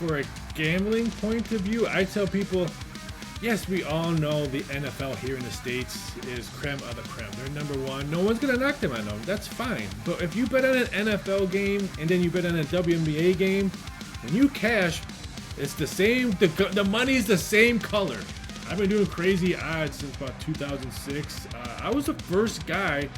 for a gambling point of view, I tell people, yes, we all know the NFL here in the States is creme of the creme. They're number one. No one's going to knock them on them. That's fine. But if you bet on an NFL game and then you bet on a WNBA game, when you cash, it's the same. The money's the same color. I've been doing crazy odds since about 2006. I was the first guy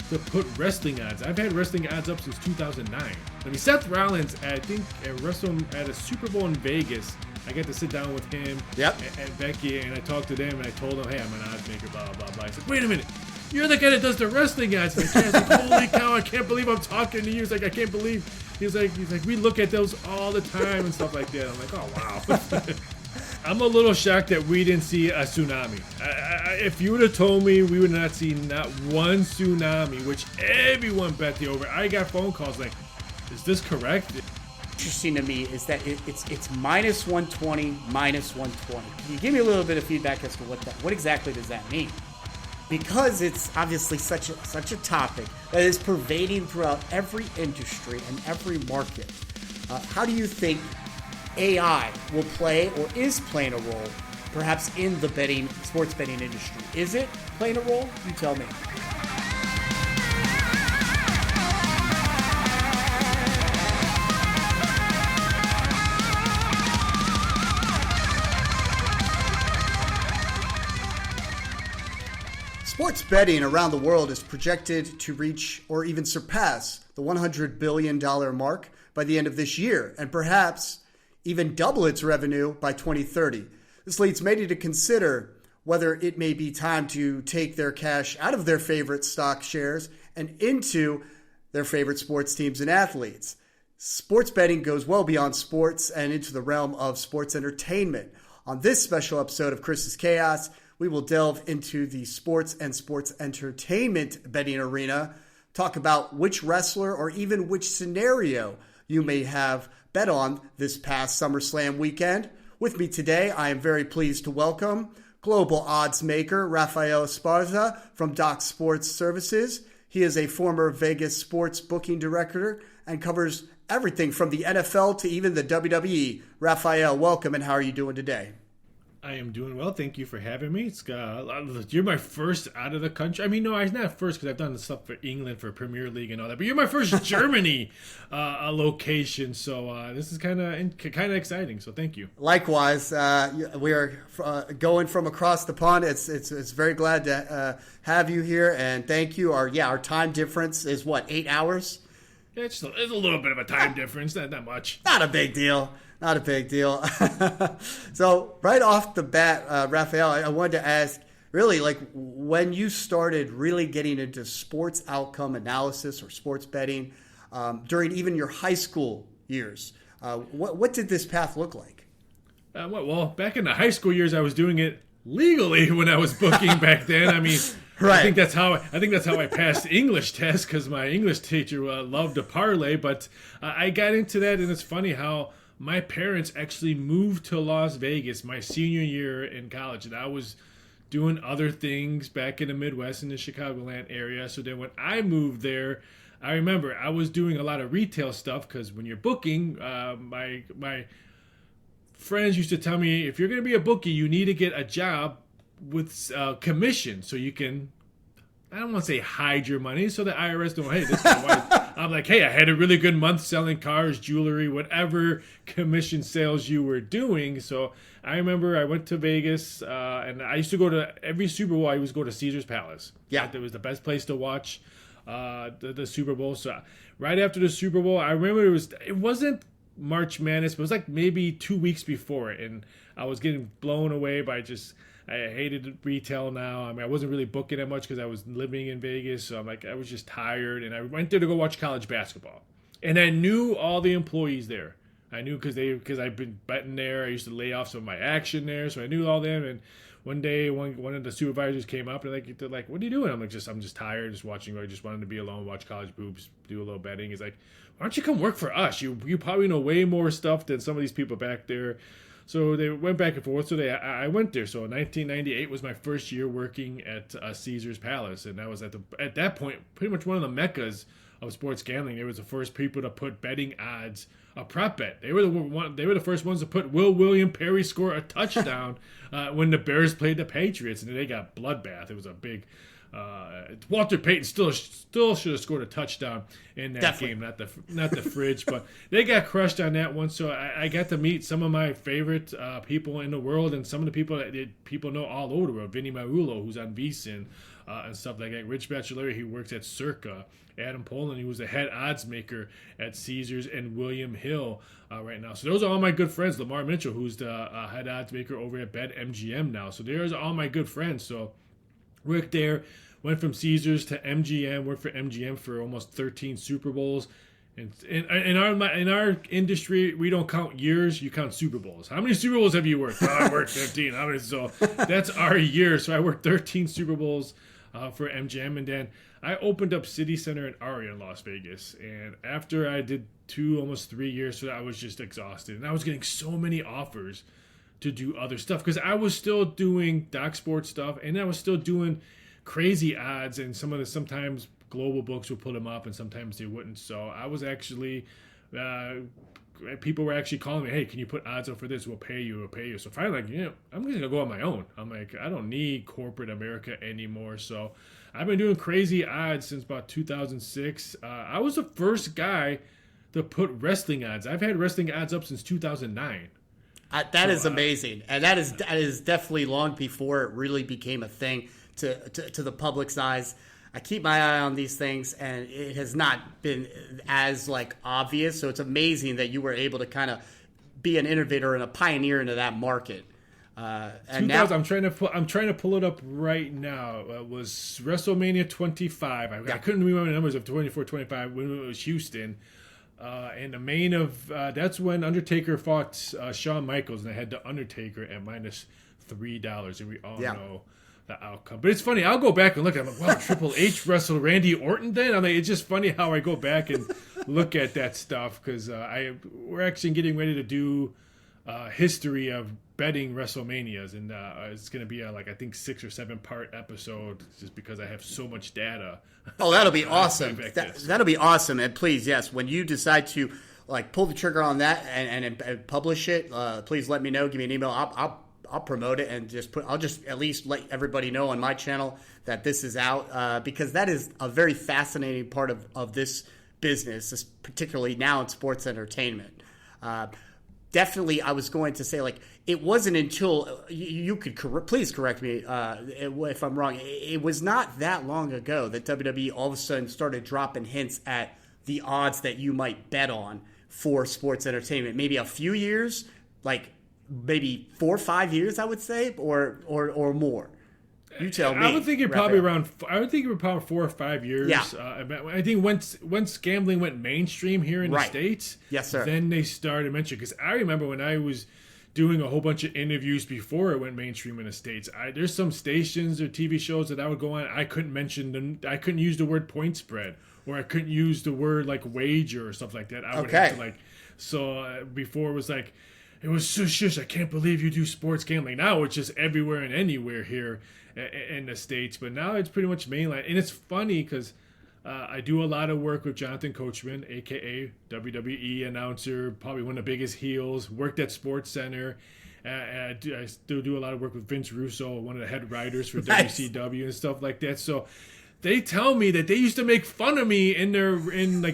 to put wrestling odds. I've had wrestling odds up since 2009. I mean, Seth Rollins, I think, wrestled at a Super Bowl in Vegas. I got to sit down with him and Becky, and I talked to them, and I told them, hey, I'm an odds maker, blah, blah, blah. I said, wait a minute. You're the guy that does the wrestling odds. And I was like, holy cow, I can't believe I'm talking to you. He's like, I can't believe. He's like, we look at those all the time and stuff like that. I'm like, oh, wow. I'm a little shocked that we didn't see a tsunami. If you would have told me we would not see not one tsunami, which everyone bet the over, I got phone calls like, is this correct? Interesting to me is that it's minus 120, minus 120. Can you give me a little bit of feedback as to what exactly does that mean? Because it's obviously such a topic that is pervading throughout every industry and every market. How do you think AI will play or is playing a role, perhaps in the sports betting industry? Is it playing a role? You tell me. Sports betting around the world is projected to reach or even surpass the $100 billion mark by the end of this year, and perhaps even double its revenue by 2030. This leads many to consider whether it may be time to take their cash out of their favorite stock shares and into their favorite sports teams and athletes. Sports betting goes well beyond sports and into the realm of sports entertainment. On this special episode of Chris's Chaos, we will delve into the sports and sports entertainment betting arena, talk about which wrestler or even which scenario you may have bet on this past SummerSlam weekend. With me today, I am very pleased to welcome global odds maker Rafael Esparza from Doc Sports Services. He is a former Vegas sports booking director and covers everything from the NFL to even the WWE. Rafael, welcome, and how are you doing today? I am doing well. Thank you for having me. You're my first out of the country. I mean, no, I'm not first because I've done stuff for England for Premier League and all that. But you're my first Germany location, so this is kind of exciting. So thank you. Likewise, we are going from across the pond. It's very glad to have you here, and thank you. Our time difference is what, 8 hours? Yeah, it's a little bit of a time difference, not much. Not a big deal. Not a big deal. So right off the bat, Raphael, I wanted to ask, really, like when you started really getting into sports outcome analysis or sports betting during even your high school years, what did this path look like? Well, back in the high school years, I was doing it legally when I was booking back then. I mean, right. I think that's how I passed the English test because my English teacher loved to parlay. But I got into that, and it's funny how my parents actually moved to Las Vegas my senior year in college, and I was doing other things back in the Midwest in the Chicagoland area. So then when I moved there, I remember I was doing a lot of retail stuff because when you're booking, my friends used to tell me, if you're going to be a bookie, you need to get a job with commission so you can, I don't want to say hide your money so the IRS don't, hey, this guy, I'm like, hey, I had a really good month selling cars, jewelry, whatever commission sales you were doing. So I remember I went to Vegas and I used to go to every Super Bowl. I used to go to Caesar's Palace. Yeah, it was the best place to watch the Super Bowl. So right after the Super Bowl, I remember it wasn't March Madness, but it was like maybe 2 weeks before it, and I was getting blown away by I hated retail now. I mean, I wasn't really booking that much because I was living in Vegas. So I was just tired. And I went there to go watch college basketball. And I knew all the employees there. I knew because I've been betting there. I used to lay off some of my action there. So I knew all them. And one day, one of the supervisors came up and they're like, what are you doing? I'm just tired, just watching. I just wanted to be alone, watch college hoops, do a little betting. He's like, why don't you come work for us? You probably know way more stuff than some of these people back there. So they went back and forth. So I went there. So 1998 was my first year working at Caesar's Palace, and that was at that point pretty much one of the meccas of sports gambling. They was the first people to put betting odds a prop bet. They were the first ones to put will William Perry score a touchdown when the Bears played the Patriots, and they got bloodbath. It was a big. Walter Payton still should have scored a touchdown in that game, not the fridge, but they got crushed on that one. So I got to meet some of my favorite people in the world, and some of the people that people know all over the world. Vinny Marulo, who's on VSiN, and stuff like that. Rich Bachelor, he works at Circa. Adam Poland, he was the head odds maker at Caesars, and William Hill right now. So those are all my good friends. Lamar Mitchell, who's the head odds maker over at BetMGM now. So there's all my good friends. So worked there, went from Caesars to MGM, worked for MGM for almost 13 Super Bowls. And in our industry, we don't count years, you count Super Bowls. How many Super Bowls have you worked? Oh, I worked 15. So that's our year. So I worked 13 Super Bowls for MGM, and then I opened up City Center in Aria in Las Vegas. And after I did almost 3 years, so I was just exhausted. And I was getting so many offers to do other stuff because I was still doing Doc Sports stuff, and I was still doing crazy odds, and sometimes global books would put them up and sometimes they wouldn't. So I was actually people were actually calling me, hey, can you put odds up for this? We'll pay you. So finally, I'm going to go on my own. I'm like, I don't need corporate America anymore. So I've been doing crazy odds since about 2006. I was the first guy to put wrestling odds. I've had wrestling odds up since 2009. That is amazing, and that is definitely long before it really became a thing to the public's eyes. I keep my eye on these things, and it has not been as obvious. So it's amazing that you were able to kind of be an innovator and a pioneer into that market. And now I'm trying to pull it up right now. It was WrestleMania 25. I couldn't remember the numbers of 24, 25 when it was Houston. And the main of that's when Undertaker fought Shawn Michaels, and I had the Undertaker at -$3, and we all know the outcome. But it's funny, I'll go back and look. I'm like, wow, Triple H wrestled Randy Orton then. I mean, it's just funny how I go back and look at that stuff because we're actually getting ready to do history of betting WrestleManias, and it's going to be I think 6 or 7 part episode just because I have so much data. Oh, that'll be awesome. That'll be awesome. And please, yes, when you decide to pull the trigger on that and publish it, please let me know. Give me an email. I'll promote it and I'll just at least let everybody know on my channel that this is out because that is a very fascinating part of this business, particularly now in sports entertainment. Definitely, I was going to say, it wasn't until you could please correct me if I'm wrong. It was not that long ago that WWE all of a sudden started dropping hints at the odds that you might bet on for sports entertainment. Maybe a few years, maybe 4 or 5 years, I would say, or more. You tell me. I would think probably around. I would think it would probably 4 or 5 years. Yeah. I think once gambling went mainstream here in the States, yes, sir. Then they started mentioning, because I remember when I was doing a whole bunch of interviews before it went mainstream in the States. There's some stations or TV shows that I would go on. I couldn't mention them. I couldn't use the word point spread, or I couldn't use the word wager or stuff like that. I would have to So before it was it was so shush. I can't believe you do sports gambling. Now it's just everywhere and anywhere here in the States. But now it's pretty much mainline. And it's funny because I do a lot of work with Jonathan Coachman, a.k.a. WWE announcer, probably one of the biggest heels, worked at Sports Center. I still do a lot of work with Vince Russo, one of the head writers for WCW and stuff like that. So they tell me that they used to make fun of me in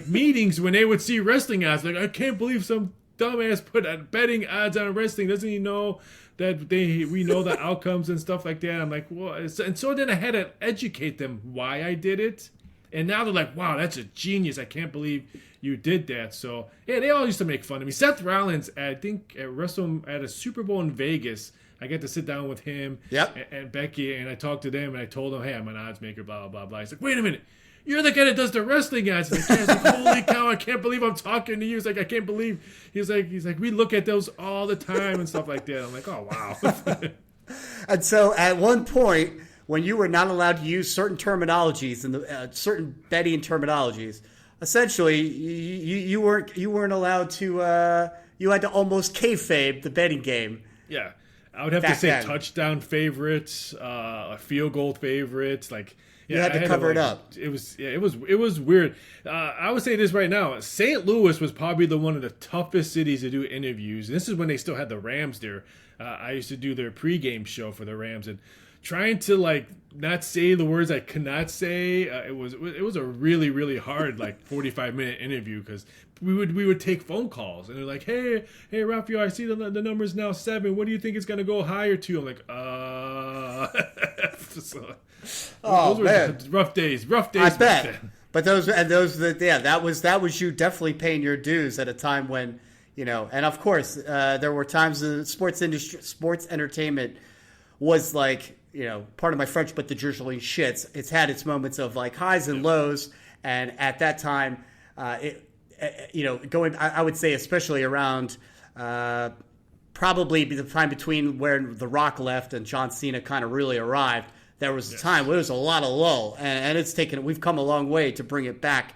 meetings when they would see wrestling odds. I can't believe some dumbass put betting odds on wrestling. Doesn't he know that we know the outcomes and stuff like that? I'm like, well, and so then I had to educate them why I did it. And now they're like, wow, that's a genius. I can't believe you did that. So yeah, they all used to make fun of me. Seth Rollins, I think at a Super Bowl in Vegas, I got to sit down with him and Becky, and I talked to them, and I told them, hey, I'm an odds maker, blah, blah, blah, blah. He's like, wait a minute. You're the guy that does the wrestling ads. He's like, holy cow, I can't believe I'm talking to you. He's like, I can't believe. He's like, we look at those all the time and stuff like that. I'm like, oh, wow. And so at one point, when you were not allowed to use certain terminologies and certain betting terminologies, essentially you weren't allowed to, you had to almost kayfabe the betting game. Yeah. I would have to say touchdown favorites, field goal favorites, You had to cover it up. It was weird. I would say this right now. St. Louis was probably one of the toughest cities to do interviews. And this is when they still had the Rams there. I used to do their pregame show for the Rams, and trying to like not say the words I could not say. It was a really, really hard 45-minute interview, because we would take phone calls, and they're like, hey Raphael, I see the number's now 7. What do you think it's gonna go higher to? I'm like, so, those were rough days. I bet. But that was you definitely paying your dues at a time when, and of course there were times the sports entertainment was pardon my French, but the drizzling shits. It's had its moments of highs and lows, and at that time, I would say especially around probably the time between where The Rock left and John Cena kind of really arrived. There was a time where there was a lot of lull, and we've come a long way to bring it back.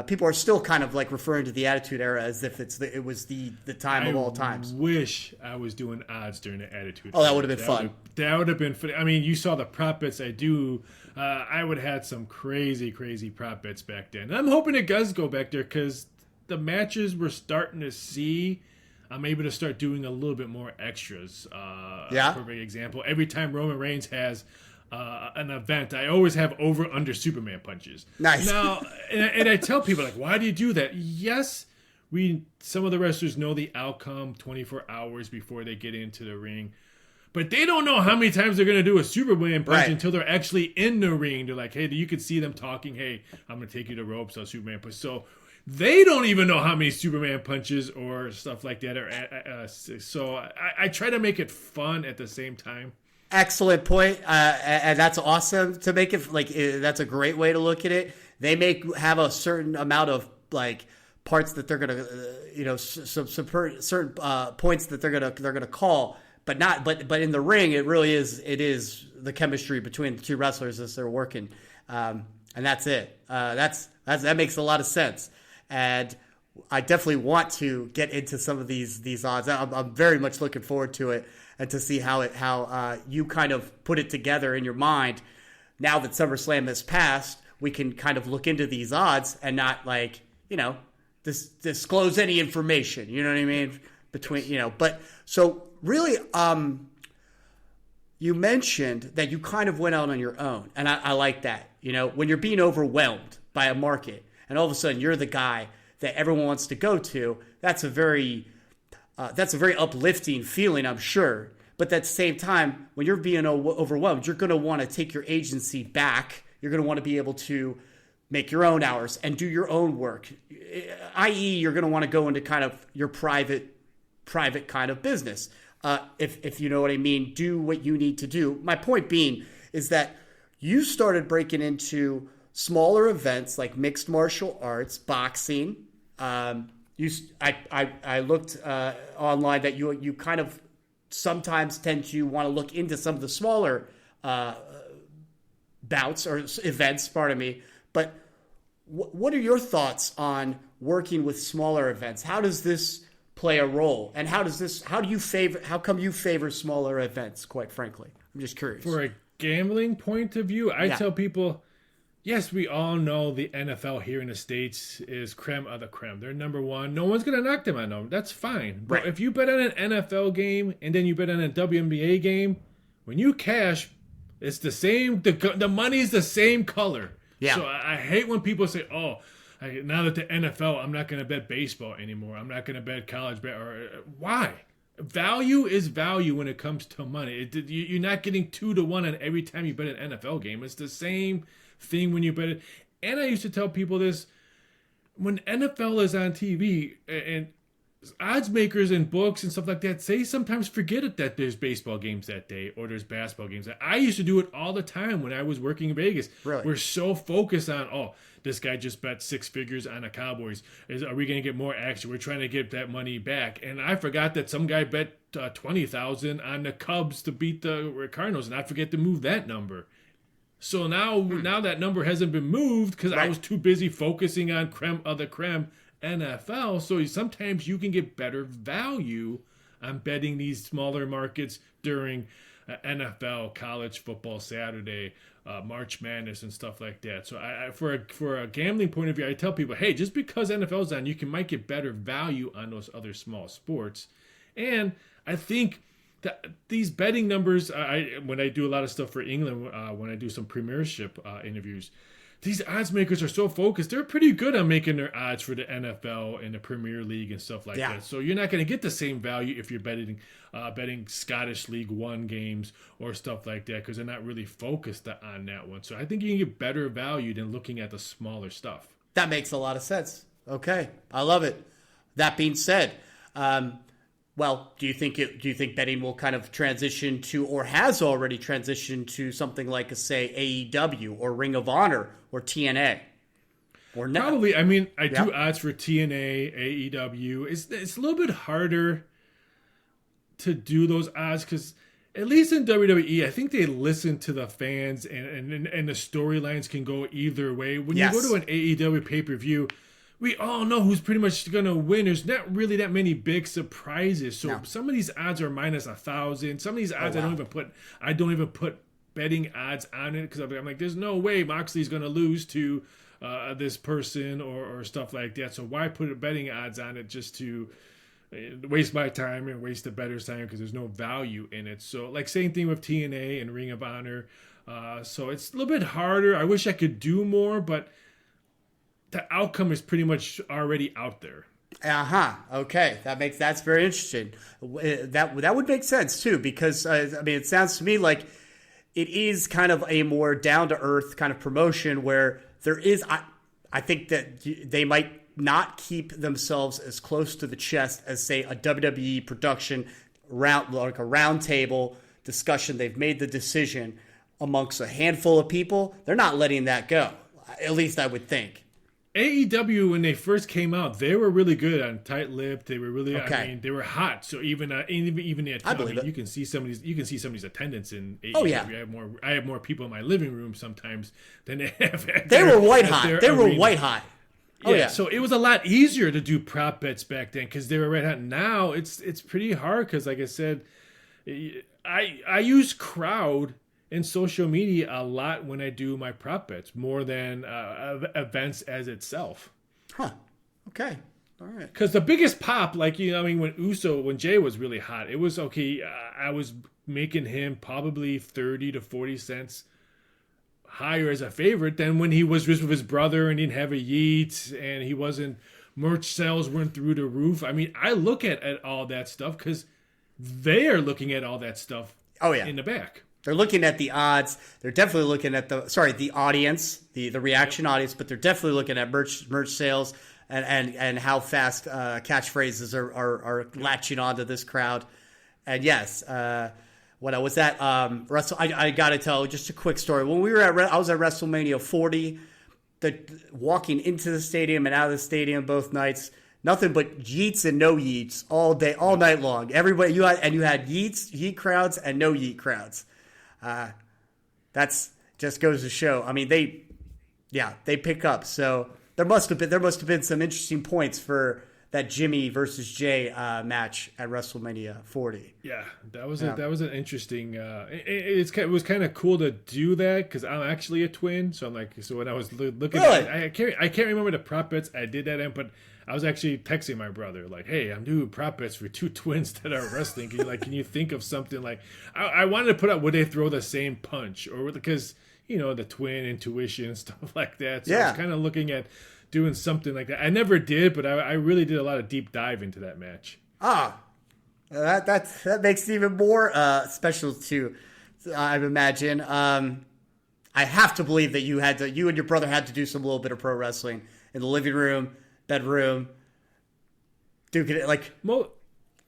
People are still kind of referring to the Attitude Era as if it was the time of all times. I wish I was doing odds during the Attitude Era. Oh, that would have been fun. That would have been fun. I mean, you saw the prop bets I do. I would have had some crazy prop bets back then. And I'm hoping it does go back there, because the matches we're starting to see, I'm able to start doing a little bit more extras. Perfect example. Every time Roman Reigns has an event, I always have over/under Superman punches. Nice. Now, and I tell people, why do you do that? Yes, some of the wrestlers know the outcome 24 hours before they get into the ring, but they don't know how many times they're going to do a Superman punch until they're actually in the ring. They're like, hey, you could see them talking, hey, I'm going to take you to ropes, I'll Superman punch. So they don't even know how many Superman punches or stuff like that are. So I try to make it fun at the same time. Excellent point, and that's awesome to make it that's a great way to look at it. They have a certain amount of parts that they're gonna, certain points that they're gonna call, but in the ring it is the chemistry between the two wrestlers as they're working, and that's it. That makes a lot of sense, and I definitely want to get into some of these odds. I'm very much looking forward to it, and to see how you kind of put it together in your mind. Now that SummerSlam has passed, we can kind of look into these odds and not disclose any information. You know what I mean? But so really, you mentioned that you kind of went out on your own, and I like that. When you're being overwhelmed by a market, and all of a sudden you're the guy that everyone wants to go to, that's a very uplifting feeling, I'm sure. But at the same time, when you're being overwhelmed, you're going to want to take your agency back. You're going to want to be able to make your own hours and do your own work, i.e. you're going to want to go into kind of your private kind of business. If you know what I mean, do what you need to do. My point being is that you started breaking into smaller events like mixed martial arts, boxing. I looked online that you kind of sometimes tend to want to look into some of the smaller bouts or events, pardon me. But what are your thoughts on working with smaller events? How does this play a role? And how come you favor smaller events, quite frankly? I'm just curious. For a gambling point of view, I tell people, yes, we all know the NFL here in the States is creme of the creme. They're number one. No one's going to knock them on them. That's fine. But if you bet on an NFL game and then you bet on a WNBA game, when you cash, it's the same. The money's the same color. Yeah. So I hate when people say, now that the NFL, I'm not going to bet baseball anymore. I'm not going to bet college. Why? Value is value when it comes to money. You're not getting 2-1 on every time you bet an NFL game. It's the same thing when you bet it. And I used to tell people this, when NFL is on TV and odds makers and books and stuff like that say sometimes forget it that there's baseball games that day or there's basketball games. I used to do it all the time when I was working in Vegas. Really? We're so focused on, this guy just bet 6 figures on the Cowboys. Are we going to get more action? We're trying to get that money back. And I forgot that some guy bet $20,000 on the Cubs to beat the Cardinals, and I forget to move that number. So now that number hasn't been moved because I was too busy focusing on creme of the creme NFL. So sometimes you can get better value on betting these smaller markets during NFL, college football Saturday, March Madness, and stuff like that. So for a gambling point of view, I tell people, hey, just because NFL's on, might get better value on those other small sports. And I think that these betting numbers, when I do a lot of stuff for England, when I do some Premiership interviews, these odds makers are so focused. They're pretty good on making their odds for the NFL and the Premier League and stuff like that. So you're not going to get the same value if you're betting Scottish League One games or stuff like that, because they're not really focused on that one. So I think you can get better value than looking at the smaller stuff. That makes a lot of sense. Okay, I love it. That being said, well, do you think betting will kind of transition to, or has already transitioned to, something like, say, AEW or Ring of Honor or TNA? Or no? Probably. I mean, I do odds for TNA, AEW. It's a little bit harder to do those odds because, at least in WWE, I think they listen to the fans, and the storylines can go either way. When you go to an AEW pay-per-view, we all know who's pretty much going to win. There's not really that many big surprises. So some of these odds are minus 1,000. Some of these odds I don't even put betting odds on it, because I'm like, there's no way Moxley's going to lose to this person or stuff like that. So why put betting odds on it just to waste my time and waste the bettor's time, because there's no value in it. So like same thing with TNA and Ring of Honor. So it's a little bit harder. I wish I could do more, but the outcome is pretty much already out there. Okay, that's very interesting. That would make sense too, because it sounds to me like it is kind of a more down to earth kind of promotion where there is. I think that they might not keep themselves as close to the chest as, say, a WWE production like a round table discussion. They've made the decision amongst a handful of people. They're not letting that go. At least I would think. AEW, when they first came out, they were really good on tight-lipped. They were really, they were hot. So even at you can see somebody's attendance in AEW. Oh yeah, I have more people in my living room sometimes than they have. They were white hot. They were white hot. Oh yeah. So it was a lot easier to do prop bets back then because they were red hot. Now it's pretty hard because, like I said, I use crowd in social media a lot when I do my prop bets, more than events as itself. Okay. All right. Because the biggest pop, when Jay was really hot, it was okay. I was making him probably 30 to 40 cents higher as a favorite than when he was just with his brother and didn't have a yeet and he wasn't, merch sales weren't through the roof. I mean, I look at all that stuff because they are looking at all that stuff in the back. They're looking at the odds. They're definitely looking at the audience, the reaction audience, but they're definitely looking at merch sales and how fast catchphrases are latching onto this crowd. And yes, what was that? I got to tell just a quick story. When I was at WrestleMania 40, walking into the stadium and out of the stadium both nights, nothing but yeets and no yeets all day, all night long. Everybody you had yeet crowds and no yeet crowds. That's just goes to show. I mean, they pick up. So there must have been some interesting points for that Jimmy versus Jay match at WrestleMania 40. Yeah, that was an interesting. It was kind of cool to do that because I'm actually a twin. So I'm like, when I was looking, I can't remember the prop bets I did that in, but I was actually texting my brother like, "Hey, I'm doing prop bets for two twins that are wrestling. Can you think of something like?" I wanted to put out, would they throw the same punch, or because the twin intuition and stuff like that. So I was kind of looking at doing something like that. I never did, but I really did a lot of deep dive into that match. That makes it even more special too. I imagine. I have to believe that you and your brother had to do some little bit of pro wrestling in the living room, bedroom, duke it like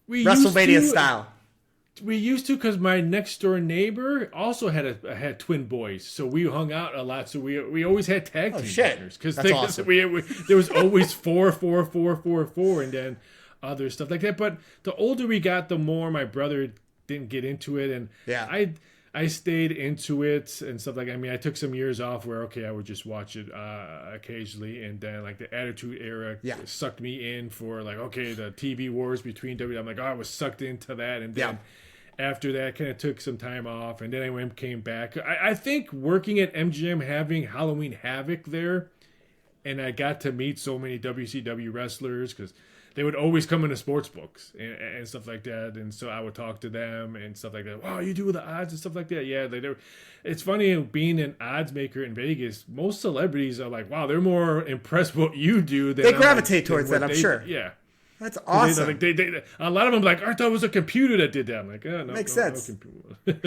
WrestleMania style. We used to because my next door neighbor also had twin boys, so we hung out a lot. So we always had tag team partners because awesome. There was always 4, 4, 4, 4, 4, and then other stuff like that. But the older we got, the more my brother didn't get into it, and I stayed into it and stuff like that. I mean, I took some years off where, I would just watch it occasionally. And then, the Attitude Era sucked me in for, the TV wars between WWE. I'm like, I was sucked into that. And then after that, kind of took some time off, and then I came back. I think working at MGM, having Halloween Havoc there, and I got to meet so many WCW wrestlers because they would always come into sports books and stuff like that. And so I would talk to them and stuff like that. Wow, you do the odds and stuff like that? Yeah, it's funny being an odds maker in Vegas. Most celebrities are like, wow, they're more impressed with what you do. They gravitate towards that, I'm sure. Yeah. That's awesome. A lot of them are like, I thought it was a computer that did that. I'm like, oh, no. Makes sense. No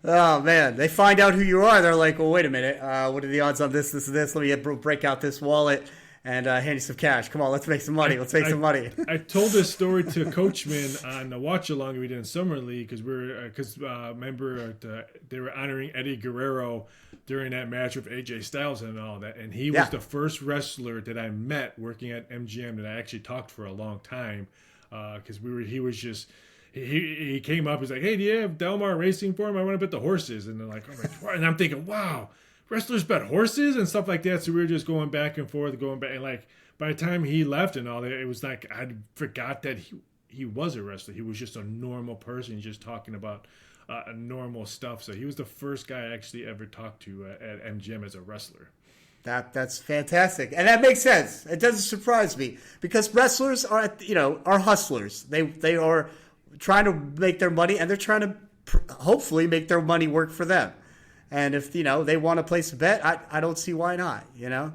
Oh, man. They find out who you are. They're like, well, wait a minute. What are the odds on this, this, and this? Let me break out this wallet and hand you some cash. Come on, let's make some money. Some money. I told this story to Coachman on the watch along we did in Summer League because remember they were honoring Eddie Guerrero during that match with AJ Styles and all that, and he was the first wrestler that I met working at MGM that I actually talked for a long time because he came up. He's like, hey, do you have Delmar Racing for him? I want to bet the horses. And they're like, oh my God. And I'm thinking, wow, wrestlers bet horses and stuff like that. So we were just going back and forth, and like by the time he left and all that, it was like I forgot that he was a wrestler. He was just a normal person, just talking about normal stuff. So he was the first guy I actually ever talked to at MGM as a wrestler. That's fantastic, and that makes sense. It doesn't surprise me because wrestlers are hustlers. They are trying to make their money, and they're trying to hopefully make their money work for them. And if they want to place a bet, I don't see why not. Yep,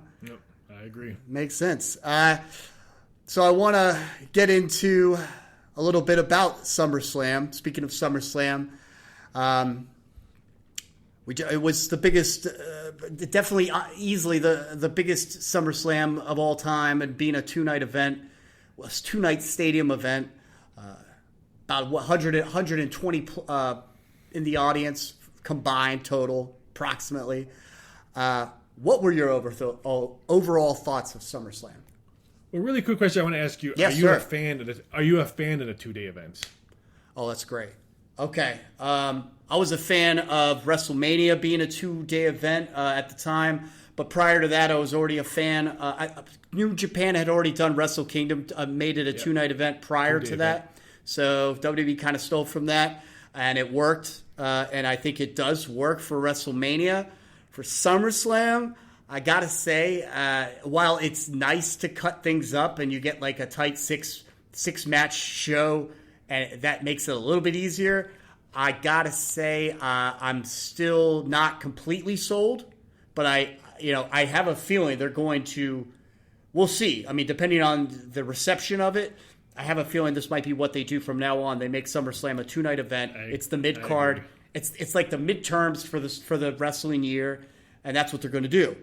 I agree. Makes sense. So I want to get into a little bit about SummerSlam. Speaking of SummerSlam, it was the biggest, definitely easily the biggest SummerSlam of all time, and being a two-night event, was two-night stadium event. About 120 in the audience combined total, approximately. What were your overall thoughts of SummerSlam? Well, really quick question I want to ask you: Yes, Are you a fan of the 2-day events? Oh, that's great. Okay, I was a fan of WrestleMania being a 2-day event at the time, but prior to that, I was already a fan. New Japan had already done Wrestle Kingdom, made it a 2-night event prior to that. Event. So WWE kind of stole from that, and it worked. And I think it does work for WrestleMania. For SummerSlam, I got to say, while it's nice to cut things up and you get like a tight six-match show, and that makes it a little bit easier, I got to say I'm still not completely sold. But I have a feeling they're going to – we'll see. I mean, depending on the reception of it, I have a feeling this might be what they do from now on. They make SummerSlam a 2-night event. It's the mid card. It's like the midterms for the wrestling year, and that's what they're going to do.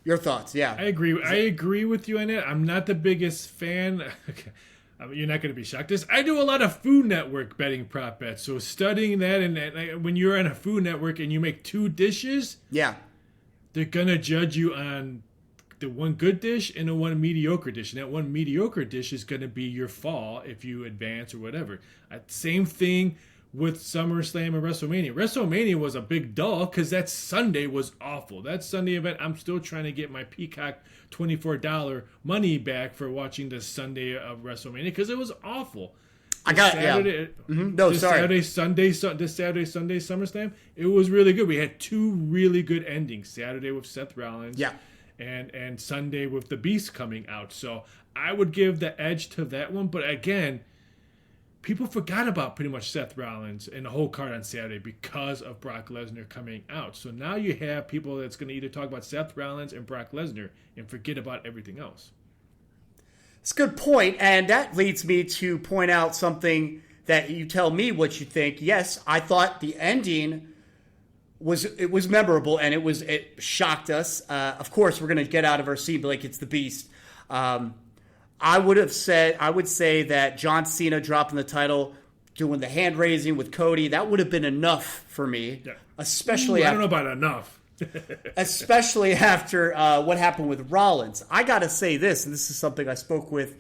Your thoughts? Yeah, I agree. I agree with you on that. I'm not the biggest fan. You're not going to be shocked. I do a lot of Food Network betting prop bets. So studying that, and when you're on a Food Network and you make 2 dishes, they're going to judge you on the one good dish and the one mediocre dish. And that one mediocre dish is going to be your fall if you advance or whatever. Same thing with SummerSlam and WrestleMania. WrestleMania was a big dull because that Sunday was awful. That Sunday event, I'm still trying to get my Peacock $24 money back for watching the Sunday of WrestleMania because it was awful. Saturday, Sunday SummerSlam, it was really good. We had 2 really good endings. Saturday with Seth Rollins. Yeah. And Sunday with the Beast coming out. So I would give the edge to that one. But again, people forgot about pretty much Seth Rollins and the whole card on Saturday because of Brock Lesnar coming out. So now you have people that's going to either talk about Seth Rollins and Brock Lesnar and forget about everything else. It's a good point. And that leads me to point out something that you tell me what you think. Yes, I thought the ending was memorable, and it shocked us. Of course, we're going to get out of our seat, but like it's the Beast. I would say that John Cena dropping the title, doing the hand raising with Cody, that would have been enough for me. Yeah. Especially, I don't know about enough. Especially after what happened with Rollins. I got to say this, and this is something I spoke with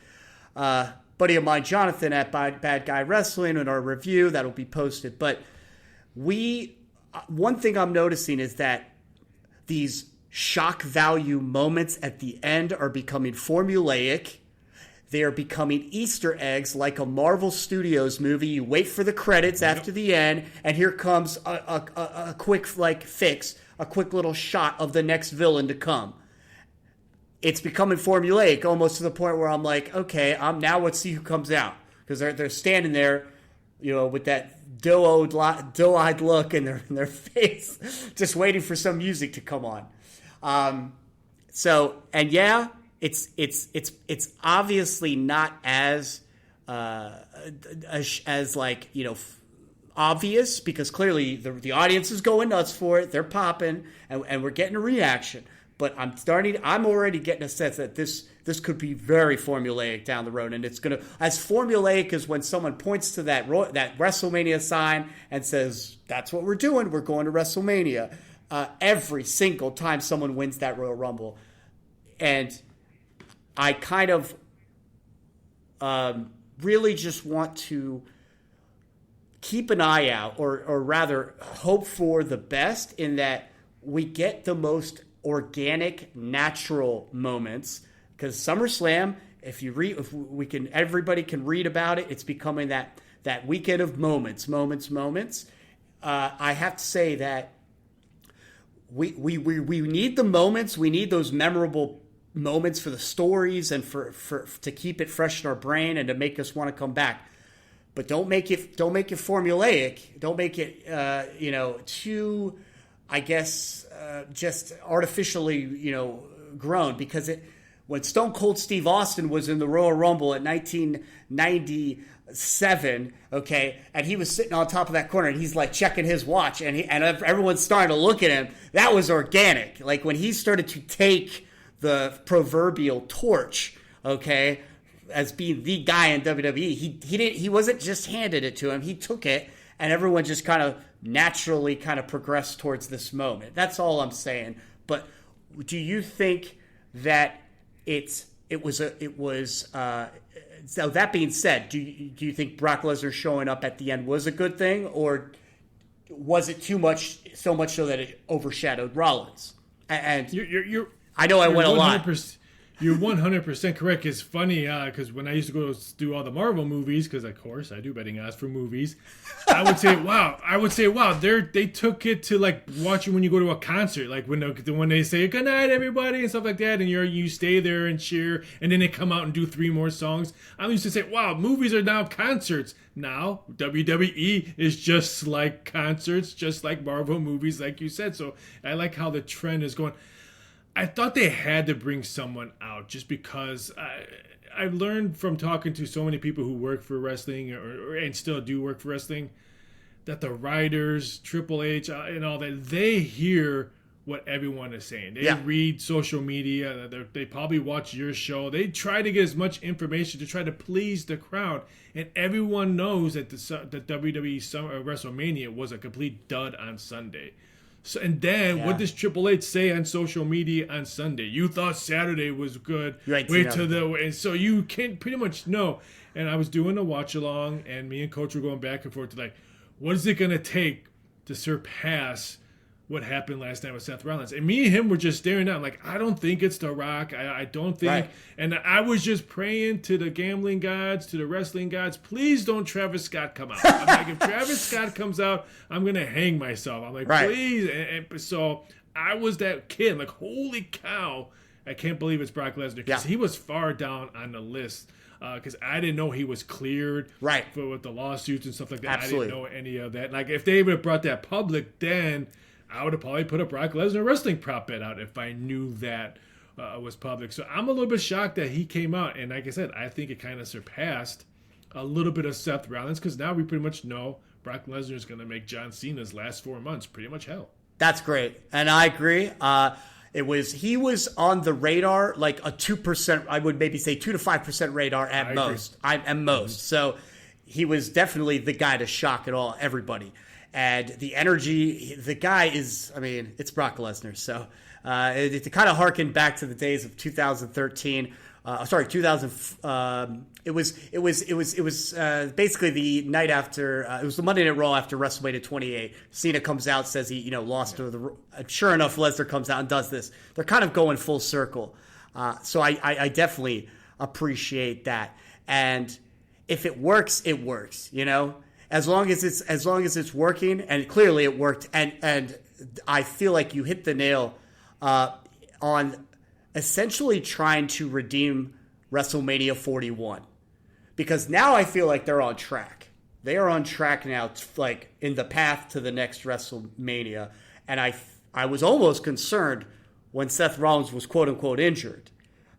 a buddy of mine, Jonathan, at Bad Guy Wrestling in our review that'll be posted. But one thing I'm noticing is that these shock value moments at the end are becoming formulaic. they are becoming Easter eggs like a Marvel Studios movie. You wait for the credits after the end, and here comes a quick fix, a quick little shot of the next villain to come. It's becoming formulaic, almost to the point where I'm like, okay, now let's see who comes out, because they're standing there, with that doe-eyed look in their face, just waiting for some music to come on. It's obviously not as obvious, because clearly the audience is going nuts for it. They're popping, and we're getting a reaction. But I'm already getting a sense that this could be very formulaic down the road, and it's gonna, as formulaic as when someone points to that WrestleMania sign and says, "That's what we're doing. We're going to WrestleMania." Every single time someone wins that Royal Rumble, and I kind of really just want to keep an eye out, or rather hope for the best, in that we get the most organic, natural moments. Because SummerSlam, everybody can read about it. It's becoming that weekend of moments. I have to say that we need the moments. We need those memorable moments for the stories and for to keep it fresh in our brain and to make us want to come back. But don't make it formulaic. Don't make it too, I guess, just artificially grown, because when Stone Cold Steve Austin was in the Royal Rumble in 1997, okay, and he was sitting on top of that corner and he's like checking his watch, and everyone's starting to look at him. That was organic. Like when he started to take the proverbial torch, okay, as being the guy in WWE, he wasn't just handed it to him. He took it, and everyone just kind of naturally kind of progressed towards this moment. That's all I'm saying. But do you think that so that being said, do you think Brock Lesnar showing up at the end was a good thing, or was it so much so that it overshadowed Rollins? And I know I went a lot. You're 100% correct. It's funny because when I used to go do all the Marvel movies, because of course I do betting odds for movies, I would say, wow. They took it to like watching when you go to a concert, like when they say good night everybody and stuff like that, and you stay there and cheer, and then they come out and do 3 more songs. I used to say, wow, movies are now concerts. Now WWE is just like concerts, just like Marvel movies, like you said. So I like how the trend is going. I thought they had to bring someone out just because I learned from talking to so many people who work for wrestling and still do work for wrestling, that the writers, Triple H, and all that, they hear what everyone is saying. They read social media. They probably watch your show. They try to get as much information to try to please the crowd. And everyone knows that the WWE WrestleMania was a complete dud on Sunday. So, and then what does Triple H say on social media on Sunday? You thought Saturday was good. Wait till and so you can pretty much know. And I was doing a watch along, and me and Coach were going back and forth to like, what is it going to take to surpass what happened last night with Seth Rollins? And me and him were just staring down. Like, I don't think it's The Rock. I don't think. Right. And I was just praying to the gambling gods, to the wrestling gods, please don't Travis Scott come out. I'm like, if Travis Scott comes out, I'm going to hang myself. I'm like, please. And so I was that kid. I'm like, holy cow. I can't believe it's Brock Lesnar. Because he was far down on the list. Because I didn't know he was cleared with the lawsuits and stuff like that. Absolutely. I didn't know any of that. Like, if they would have brought that public, then I would have probably put a Brock Lesnar wrestling prop bet out if I knew that was public. So I'm a little bit shocked that he came out. And like I said, I think it kind of surpassed a little bit of Seth Rollins, because now we pretty much know Brock Lesnar is going to make John Cena's last 4 months pretty much hell. That's great. And I agree. He was on the radar, like a 2%, I would maybe say 2 to 5% radar at most. So he was definitely the guy to shock everybody. And the energy, the guy is, I mean, it's Brock Lesnar. So it kind of harkened back to the days of 2013. It was basically the night after. It was the Monday Night Raw after WrestleMania 28. Cena comes out, says he lost to the. Sure enough, Lesnar comes out and does this. They're kind of going full circle. So I definitely appreciate that. And if it works, it works, you know? As long as it's working, and clearly it worked, and I feel like you hit the nail on essentially trying to redeem WrestleMania 41. Because now I feel like they're on track. They are on track now, like in the path to the next WrestleMania. And I was almost concerned when Seth Rollins was quote unquote injured.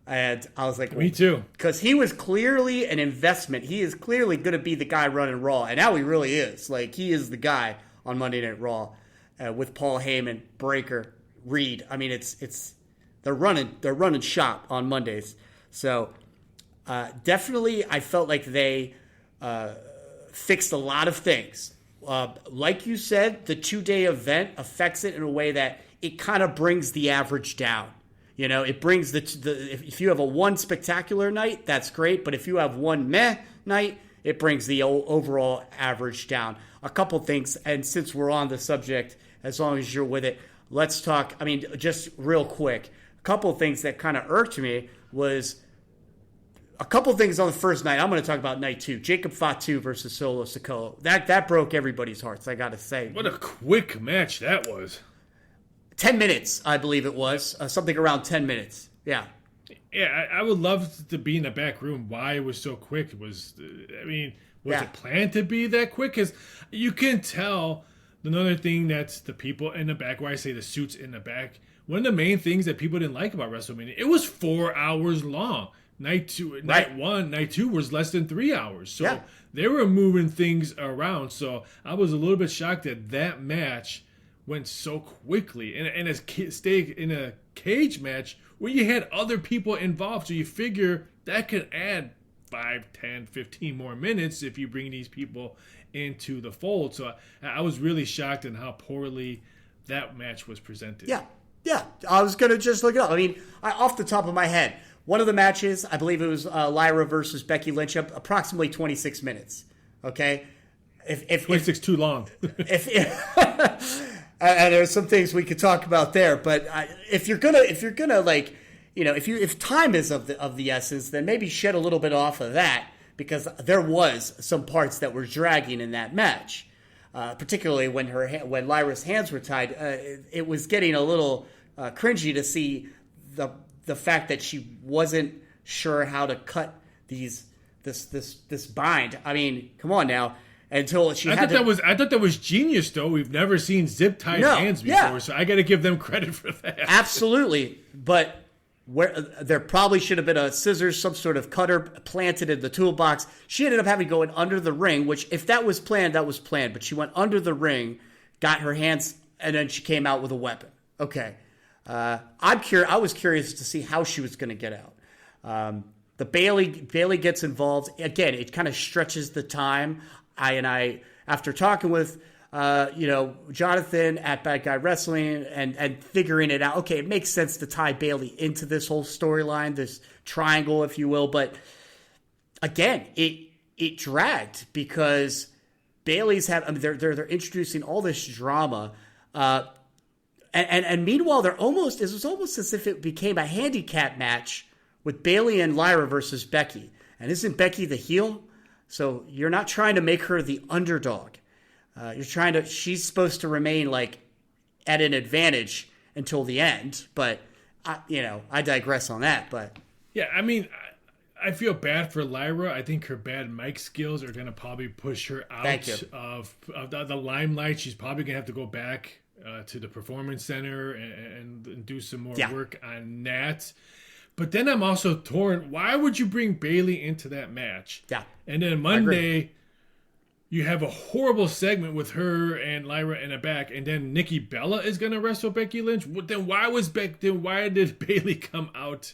And I was like, me too. Because he was clearly an investment. He is clearly going to be the guy running Raw. And now he really is. Like, he is the guy on Monday Night Raw with Paul Heyman, Breaker, Reed. I mean, they're running shop on Mondays. So definitely I felt like they fixed a lot of things. Like you said, the 2-day event affects it in a way that it kind of brings the average down. You know, it brings if you have a one spectacular night, that's great. But if you have one meh night, it brings the overall average down. A couple things, and since we're on the subject, as long as you're with it, let's talk. I mean, just real quick, a couple things that kind of irked me was a couple things on the first night. I'm going to talk about night 2. Jacob Fatu versus Solo Sikoa. That broke everybody's hearts, I got to say. What a quick match that was. 10 minutes, I believe it was. Something around 10 minutes. Yeah. Yeah, I would love to be in the back room. Why it was so quick was it planned to be that quick? Because you can tell. Another thing that's the people in the back, why I say the suits in the back, one of the main things that people didn't like about WrestleMania, it was 4 hours long. Night 1, night 2 was less than 3 hours. So they were moving things around. So I was a little bit shocked that match went so quickly, and stay in a cage match where you had other people involved, so you figure that could add 5, 10, 15 more minutes if you bring these people into the fold. So I was really shocked at how poorly that match was presented. Yeah. I was going to just look it up. I mean, off the top of my head, one of the matches, I believe it was Lyra versus Becky Lynch, approximately 26 minutes. Okay? If 26 too long. And there's some things we could talk about there, but if you're gonna like, you know, if time is of the essence, then maybe shed a little bit off of that, because there was some parts that were dragging in that match, particularly when Lyra's hands were tied. It was getting a little cringy to see the fact that she wasn't sure how to cut this bind. I mean, come on now. Until she I thought that was genius, though. We've never seen zip tied hands before, so I got to give them credit for that. Absolutely, but there probably should have been a scissors, some sort of cutter planted in the toolbox. She ended up having to go in under the ring, which if that was planned, that was planned. But she went under the ring, got her hands, and then she came out with a weapon. Okay, I was curious to see how she was going to get out. The Bailey gets involved again. It kind of stretches the time. After talking with, Jonathan at Bad Guy Wrestling and figuring it out, okay, it makes sense to tie Bailey into this whole storyline, this triangle, if you will. But again, it dragged because Bailey's they're introducing all this drama, and meanwhile it was almost as if it became a handicap match with Bailey and Lyra versus Becky. And isn't Becky the heel? So you're not trying to make her the underdog. She's supposed to remain like at an advantage until the end. But, I digress on that. But yeah, I mean, I feel bad for Lyra. I think her bad mic skills are going to probably push her out of the limelight. She's probably going to have to go back to the Performance Center and do some more work on that. But then I'm also torn. Why would you bring Bailey into that match? Yeah. And then Monday, you have a horrible segment with her and Lyra in the back, and then Nikki Bella is going to wrestle Becky Lynch. Then why did Bailey come out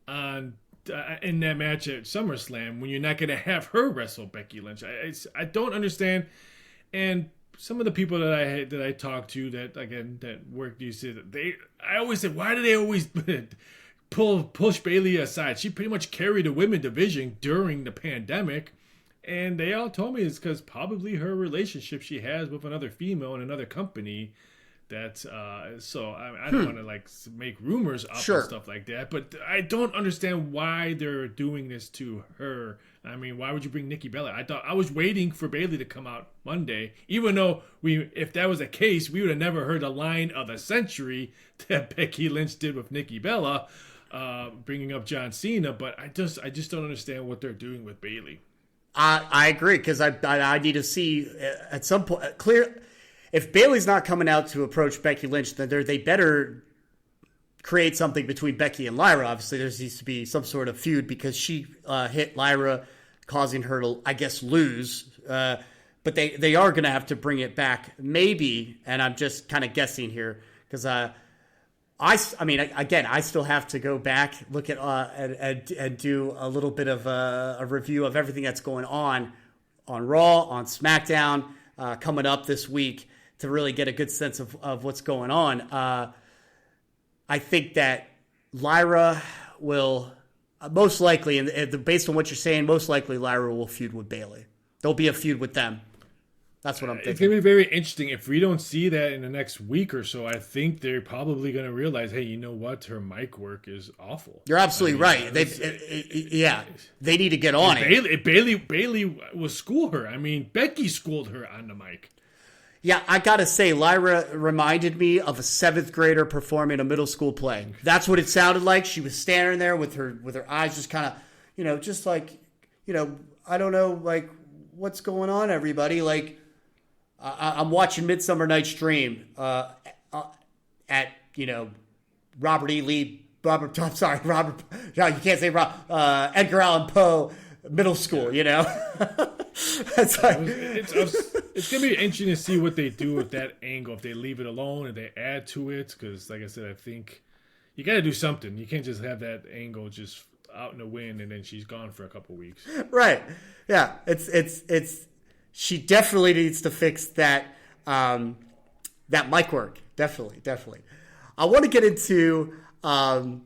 in that match at SummerSlam when you're not going to have her wrestle Becky Lynch? I don't understand. And some of the people that I talk to that work these days, I always say, why do they always push Bailey aside? She pretty much carried the women division during the pandemic, and they all told me it's because probably her relationship she has with another female in another company That's so I don't want to like make rumors up and stuff like that, but I don't understand why they're doing this to her. I mean, why would you bring Nikki Bella? I was waiting for Bayley to come out Monday, even though if that was the case, we would have never heard a line of the century that Becky Lynch did with Nikki Bella, bringing up John Cena. But I just don't understand what they're doing with Bayley. I agree, because I need to see at some point clear. If Bayley's not coming out to approach Becky Lynch, then they better create something between Becky and Lyra. Obviously, there needs to be some sort of feud because she hit Lyra, causing her to, I guess, lose. But they are going to have to bring it back, maybe. And I'm just kind of guessing here because I mean, again, I still have to go back, look at and do a little bit of a review of everything that's going on Raw, on SmackDown, coming up this week, to really get a good sense of what's going on. I think that Lyra will most likely, and based on what you're saying, most likely Lyra will feud with Bayley. There'll be a feud with them. That's what I'm thinking. It's going to be very interesting. If we don't see that in the next week or so, I think they're probably going to realize, hey, you know what? Her mic work is awful. You're absolutely right. They need to get on it. Bayley will school her. I mean, Becky schooled her on the mic. Yeah, I got to say, Lyra reminded me of a 7th grader performing a middle school play. That's what it sounded like. She was standing there with her eyes just kind of, just like, I don't know, like, what's going on, everybody? Like, I'm watching Midsummer Night's Dream at, Robert, you can't say Edgar Allan Poe middle school, It's like it's gonna be interesting to see what they do with that angle, if they leave it alone, if they add to it, because like I said, I think you got to do something. You can't just have that angle just out in the wind and then she's gone for a couple weeks. Right? Yeah. It's she definitely needs to fix that that mic work. Definitely. I want to get into I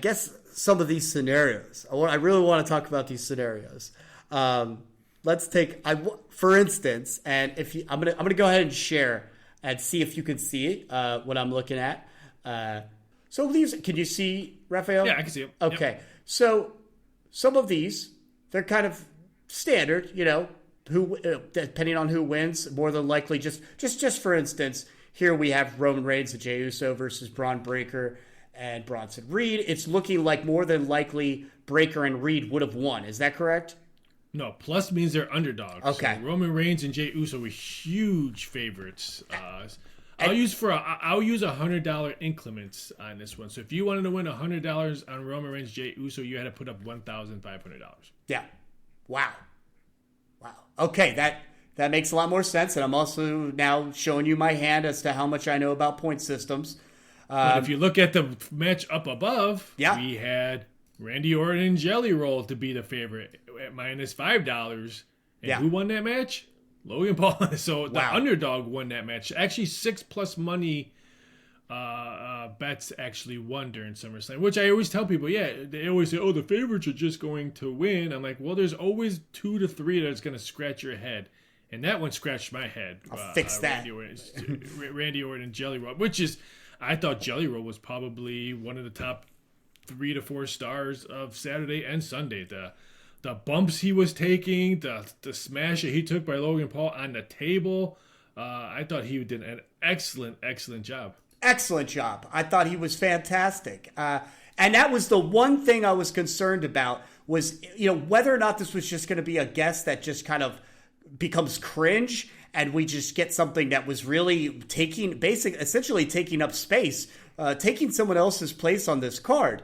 guess some of these scenarios. I really want to talk about these scenarios. Let's take, for instance, and I'm gonna go ahead and share and see if you can see it. What I'm looking at. So these, can you see, Raphael? Yeah, I can see them. Okay, yep. So some of these, they're kind of standard. Who depending on who wins, more than likely. Just for instance, here we have Roman Reigns and Jey Uso versus Braun Breaker and Bronson Reed. It's looking like more than likely Breaker and Reed would have won. Is that correct? No, plus means they're underdogs. Okay. So Roman Reigns and Jey Uso were huge favorites. I'll use $100 increments on this one. So if you wanted to win $100 on Roman Reigns, Jey Uso, you had to put up $1,500. Yeah. Wow. Okay, that makes a lot more sense, and I'm also now showing you my hand as to how much I know about point systems. But if you look at the match up above, we had Randy Orton and Jelly Roll to be the favorite at -$5. And who won that match? Logan Paul. So the underdog won that match. Actually, 6+ money bets actually won during SummerSlam, which I always tell people, they always say, the favorites are just going to win. I'm like, well, there's always 2 to 3 that's going to scratch your head. And that one scratched my head. I'll fix that. Randy Orton and Jelly Roll, which is, I thought Jelly Roll was probably one of the top 3 to 4 stars of Saturday and Sunday. The bumps he was taking, the smash that he took by Logan Paul on the table, I thought he did an excellent job. Excellent job. I thought he was fantastic. And that was the one thing I was concerned about was, whether or not this was just going to be a guest that just kind of becomes cringe and we just get something that was really essentially taking up space, taking someone else's place on this card.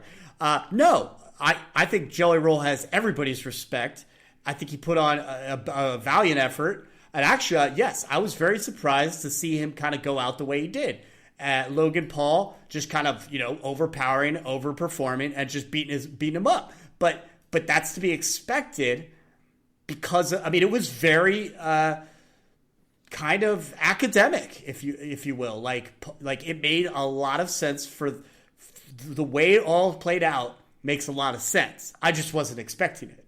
No, I think Jelly Roll has everybody's respect. I think he put on a valiant effort. And actually, yes, I was very surprised to see him kind of go out the way he did. Logan Paul just kind of, overpowering, overperforming, and just beating him up. But that's to be expected because, it was very kind of academic, if you will. Like it made a lot of sense for the way it all played out. Makes a lot of sense. I just wasn't expecting it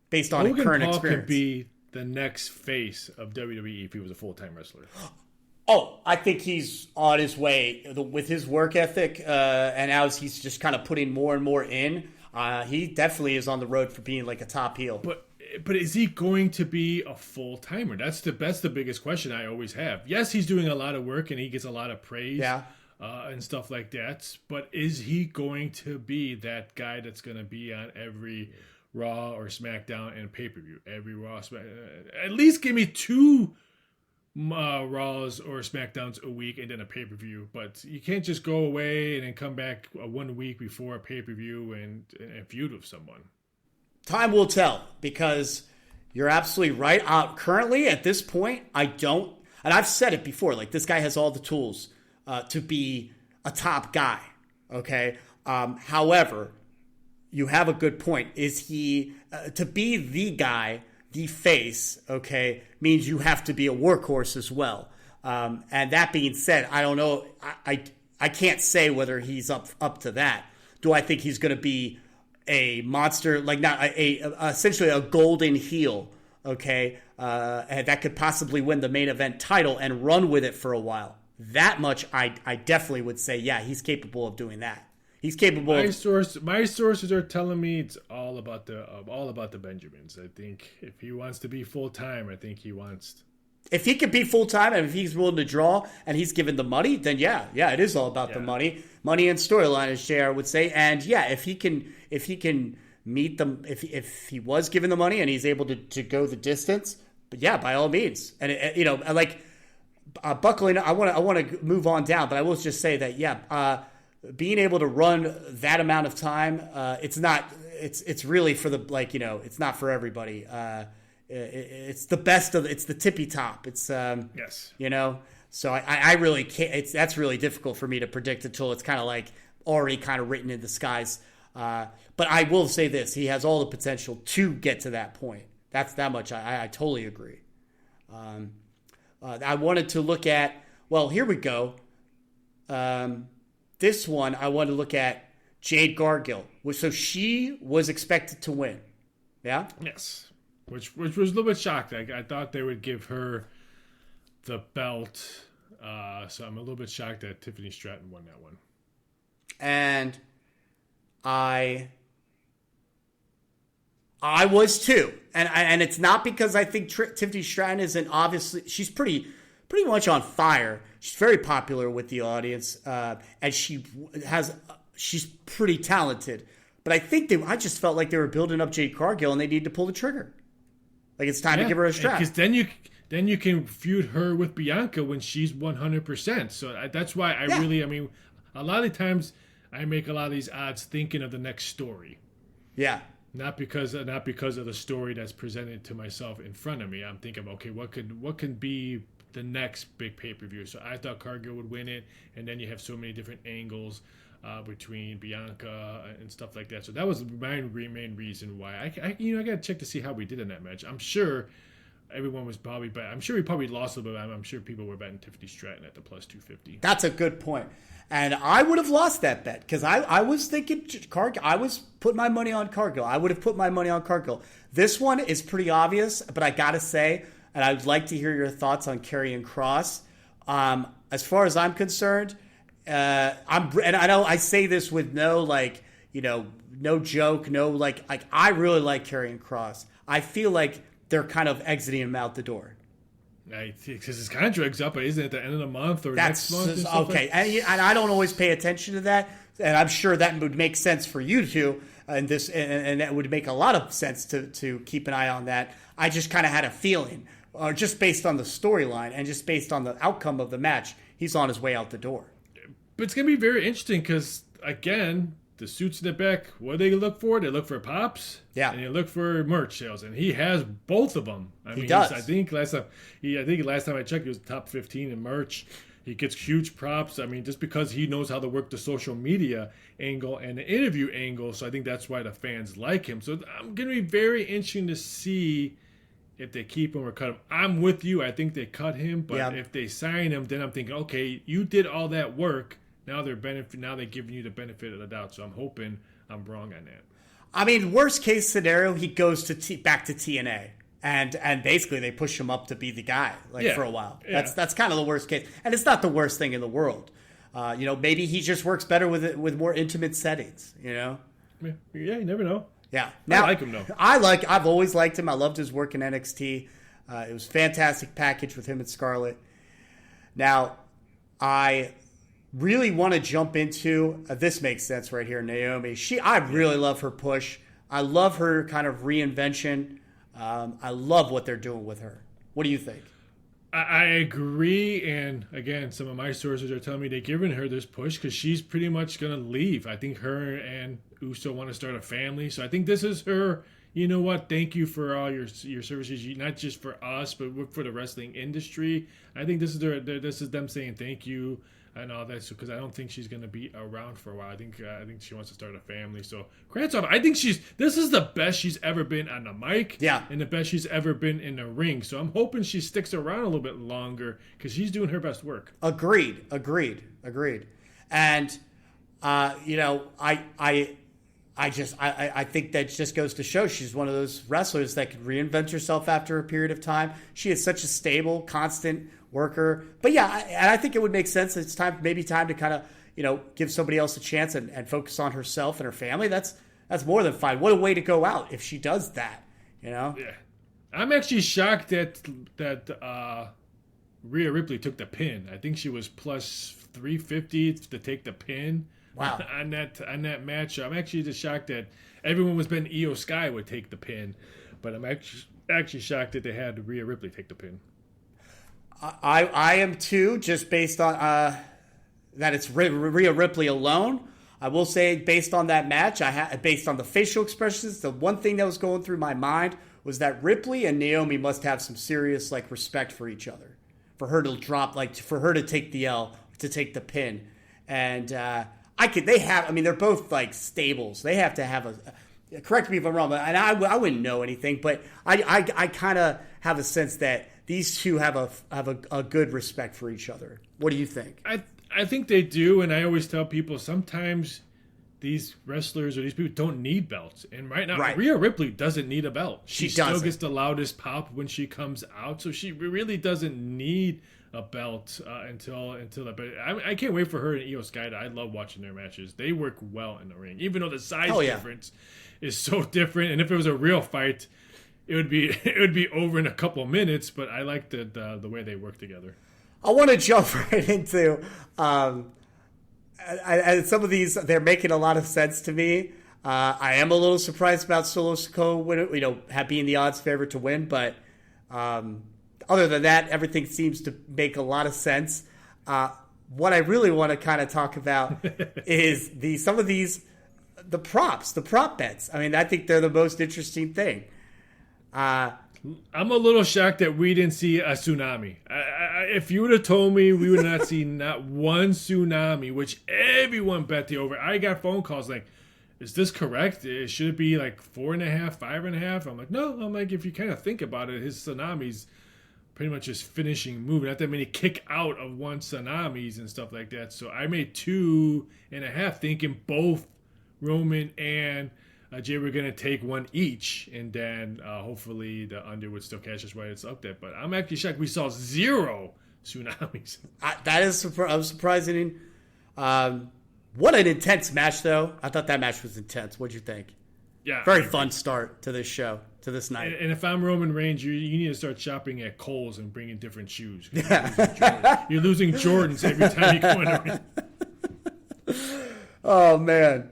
based on current experience. the next face of WWE if he was a full-time wrestler? Oh, I think he's on his way with his work ethic, and as he's just kind of putting more and more in, he definitely is on the road for being like a top heel. But is he going to be a full-timer? That's the biggest question I always have. Yes, he's doing a lot of work and he gets a lot of praise and stuff like that. But is he going to be that guy that's going to be on every Raw or SmackDown and pay-per-view? Every Raw, at least give me 2 Raws or SmackDowns a week and then a pay-per-view. But you can't just go away and then come back 1 week before a pay-per-view and feud with someone. Time will tell, because you're absolutely right. Currently, at this point, I don't, and I've said it before, like this guy has all the tools to be a top guy, okay? However, you have a good point. Is he, to be the guy, the face, okay, means you have to be a workhorse as well. And that being said, I don't know, I can't say whether he's up to that. Do I think he's going to be a monster, like not essentially a golden heel, okay, and that could possibly win the main event title and run with it for a while? That much I definitely would say, yeah, he's capable of doing that. He's capable. My sources are telling me it's all about the Benjamins. I think if he wants to be full time, I think he wants. If he can be full time and if he's willing to draw and he's given the money, then yeah, it is all about the money and storyline, as JR would say. And yeah, if he can meet them, if he was given the money and he's able to go the distance, but yeah, by all means. And buckling, I want to move on down, but I will just say that being able to run that amount of time, it's really for the it's not for everybody. It's the best of, it's the tippy top. It's yes, so I really can't. That's really difficult for me to predict until it's kind of like already kind of written in the skies. But I will say this: he has all the potential to get to that point. That's that much. I totally agree. I wanted to look at. Well, here we go. This one I wanted to look at Jade Cargill. So she was expected to win. Yeah. Yes. Which was a little bit shocked. I thought they would give her the belt. So I'm a little bit shocked that Tiffany Stratton won that one. And I was too. And it's not because I think Tiffany Stratton isn't obviously, she's pretty much on fire. She's very popular with the audience. And she's pretty talented. But I just felt like they were building up Jade Cargill and they need to pull the trigger. Like it's time to give her a strap. Because then you can feud her with Bianca when she's 100%. So that's why I mean, a lot of times I make a lot of these odds thinking of the next story. Yeah. Not because of the story that's presented to myself in front of me. I'm thinking, okay, what could be the next big pay-per-view? So I thought Cargill would win it, and then you have so many different angles between Bianca and stuff like that. So that was my main reason why I got to check to see how we did in that match. I'm sure everyone was probably bet. I'm sure we probably lost a little bit. I'm sure people were betting Tiffany Stratton at the plus 250. That's a good point. And I would have lost that bet because I was thinking Cargill. I was putting my money on Cargill. I would have put my money on Cargill. This one is pretty obvious, but I got to say, and I would like to hear your thoughts on Karrion Kross. As far as I'm concerned, and I know I say this with no no joke, no I really like Karrion Kross. I feel like they're kind of exiting him out the door. Because his contract's up, but isn't it at the end of the month or next month? Okay, and I don't always pay attention to that, and I'm sure that would make sense for you too, and that would make a lot of sense to keep an eye on that. I just kind of had a feeling, just based on the storyline and just based on the outcome of the match, he's on his way out the door. But it's going to be very interesting because, again, the suits in the back, what do they look for? They look for pops. Yeah. And they look for merch sales. And he has both of them. He does. I think last time I checked, he was top 15 in merch. He gets huge props. I mean, just because he knows how to work the social media angle and the interview angle. So I think that's why the fans like him. So I'm going to be very interesting to see if they keep him or cut him. I'm with you. I think they cut him. But if they sign him, then I'm thinking, okay, you did all that work. Now they're giving you the benefit of the doubt. So I'm hoping I'm wrong on that. I mean, worst case scenario, he goes back to TNA and basically they push him up to be the guy for a while. Yeah. That's kind of the worst case, and it's not the worst thing in the world. Maybe he just works better with more intimate settings. Yeah, you never know. Yeah, now, I like him though. I've always liked him. I loved his work in NXT. It was a fantastic package with him and Scarlett. Now, I really want to jump into this makes sense right here, Naomi. I really love her push. I love her kind of reinvention. I love what they're doing with her. What do you think? I agree, and again, some of my sources are telling me they're giving her this push because she's pretty much going to leave. I think her and Uso want to start a family, so I think this is her, you know what, thank you for all your services, not just for us, but for the wrestling industry. I think this is them saying thank you and all that, because I don't think she's going to be around for a while. I think she wants to start a family. So, congrats on. I think this is the best she's ever been on the mic, and the best she's ever been in the ring. So I'm hoping she sticks around a little bit longer because she's doing her best work. Agreed. And I think that just goes to show she's one of those wrestlers that can reinvent herself after a period of time. She is such a stable, constant worker. But and I think it would make sense. It's maybe time to kind of, give somebody else a chance and focus on herself and her family. That's more than fine. What a way to go out if she does that, Yeah. I'm actually shocked that Rhea Ripley took the pin. I think she was plus 350 to take the pin. Wow. on that match. I'm actually just shocked that everyone was betting Io Sky would take the pin, but I'm actually shocked that they had Rhea Ripley take the pin. I am too, just based on that it's Rhea Ripley alone. I will say, based on that match, based on the facial expressions, the one thing that was going through my mind was that Ripley and Naomi must have some serious respect for each other, for her to drop, for her to take the L, to take the pin, and they're both stables. They have to have correct me if I'm wrong, and I wouldn't know anything, but I kind of have a sense that these two have a good respect for each other. What do you think? I think they do, and I always tell people sometimes these wrestlers or these people don't need belts. And right now, Rhea Ripley doesn't need a belt. She still gets the loudest pop when she comes out, so she really doesn't need a belt until that. But I can't wait for her and Io Sky. I love watching their matches. They work well in the ring, even though the size difference is so different. And if it was a real fight, it would be over in a couple minutes. But I like the way they work together. I want to jump right into and some of these. They're making a lot of sense to me. I am a little surprised about Solo Sikoa, being the odds favorite to win, but other than that, everything seems to make a lot of sense. What I really want to kind of talk about is the prop bets. I mean, I think they're the most interesting thing. I'm a little shocked that we didn't see a tsunami. If you would have told me we would not see not one tsunami, which everyone bet the over, I got phone calls like, is this correct? Should it be 4.5, 5.5? I'm like, no. I'm like, if you kind of think about it, his tsunami's pretty much just finishing moving. Not that many kick out of one tsunamis and stuff like that. So I made 2.5, thinking both Roman and Jay were going to take one each, and then hopefully the under would still catch us right it's up there. But I'm actually shocked we saw 0 tsunamis. That is surprising. What an intense match, though. I thought that match was intense. What'd you think? Yeah, very fun start to this show, to this night. And if I'm Roman Reigns, you need to start shopping at Kohl's and bringing different shoes. You're losing Jordans every time you go in the ring. Oh man,